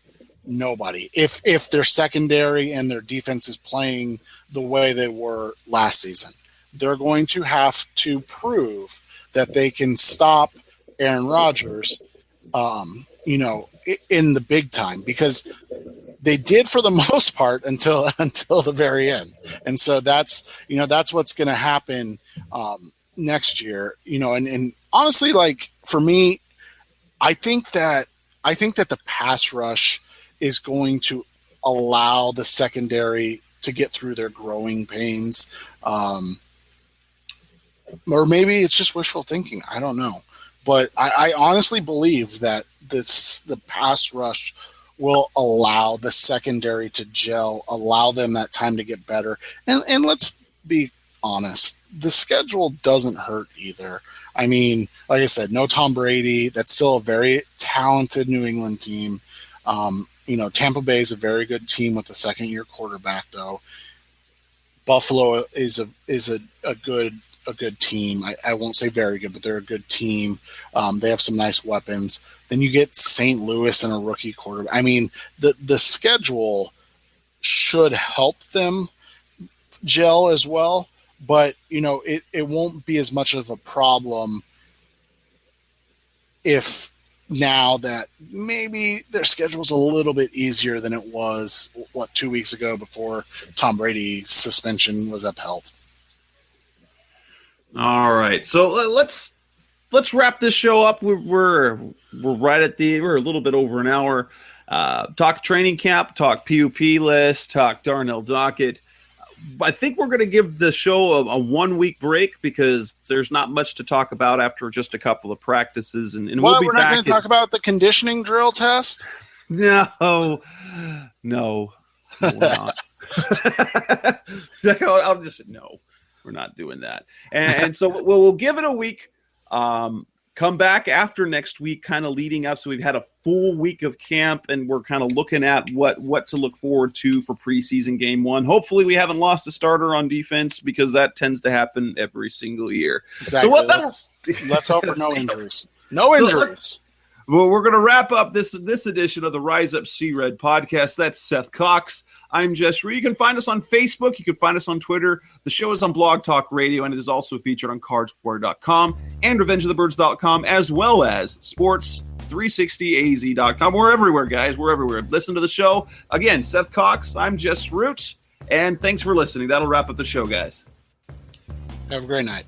Nobody. If their secondary and their defense is playing the way they were last season, they're going to have to prove that they can stop Aaron Rodgers, in the big time, because they did for the most part until the very end. And so that's what's going to happen next year. And honestly, for me, I think that the pass rush is going to allow the secondary to get through their growing pains. Or maybe it's just wishful thinking. I don't know. But I honestly believe that the pass rush will allow the secondary to gel, allow them that time to get better. And let's be honest, the schedule doesn't hurt either. Like I said, no Tom Brady. That's still a very talented New England team. Tampa Bay is a very good team with a second-year quarterback, though. Buffalo is a good team. I won't say very good, but they're a good team. They have some nice weapons. Then you get St. Louis and a rookie quarterback. The schedule should help them gel as well, but it won't be as much of a problem if now that maybe their schedule's a little bit easier than it was 2 weeks ago before Tom Brady's suspension was upheld. All right, so let's wrap this show up. We're right at we're a little bit over an hour. talk training camp, talk PUP list, talk Darnell Dockett. I think we're going to give the show a 1 week break because there's not much to talk about after just a couple of practices. And we'll be we're back. Not going to talk about the conditioning drill test? No, we're not. I'll just, no, we're not doing that. And so we'll give it a week. Come back after next week, kind of leading up. So we've had a full week of camp, and we're kind of looking at what to look forward to for preseason game one. Hopefully we haven't lost a starter on defense because that tends to happen every single year. Exactly. So let's hope for no injuries. No injuries. Well, we're going to wrap up this edition of the Rise Up Sea Red podcast. That's Seth Cox. I'm Jess Rue. You can find us on Facebook. You can find us on Twitter. The show is on Blog Talk Radio, and it is also featured on cardsquare.com and revengeofthebirds.com, as well as sports360az.com. We're everywhere, guys. We're everywhere. Listen to the show. Again, Seth Cox. I'm Jess Rue, and thanks for listening. That'll wrap up the show, guys. Have a great night.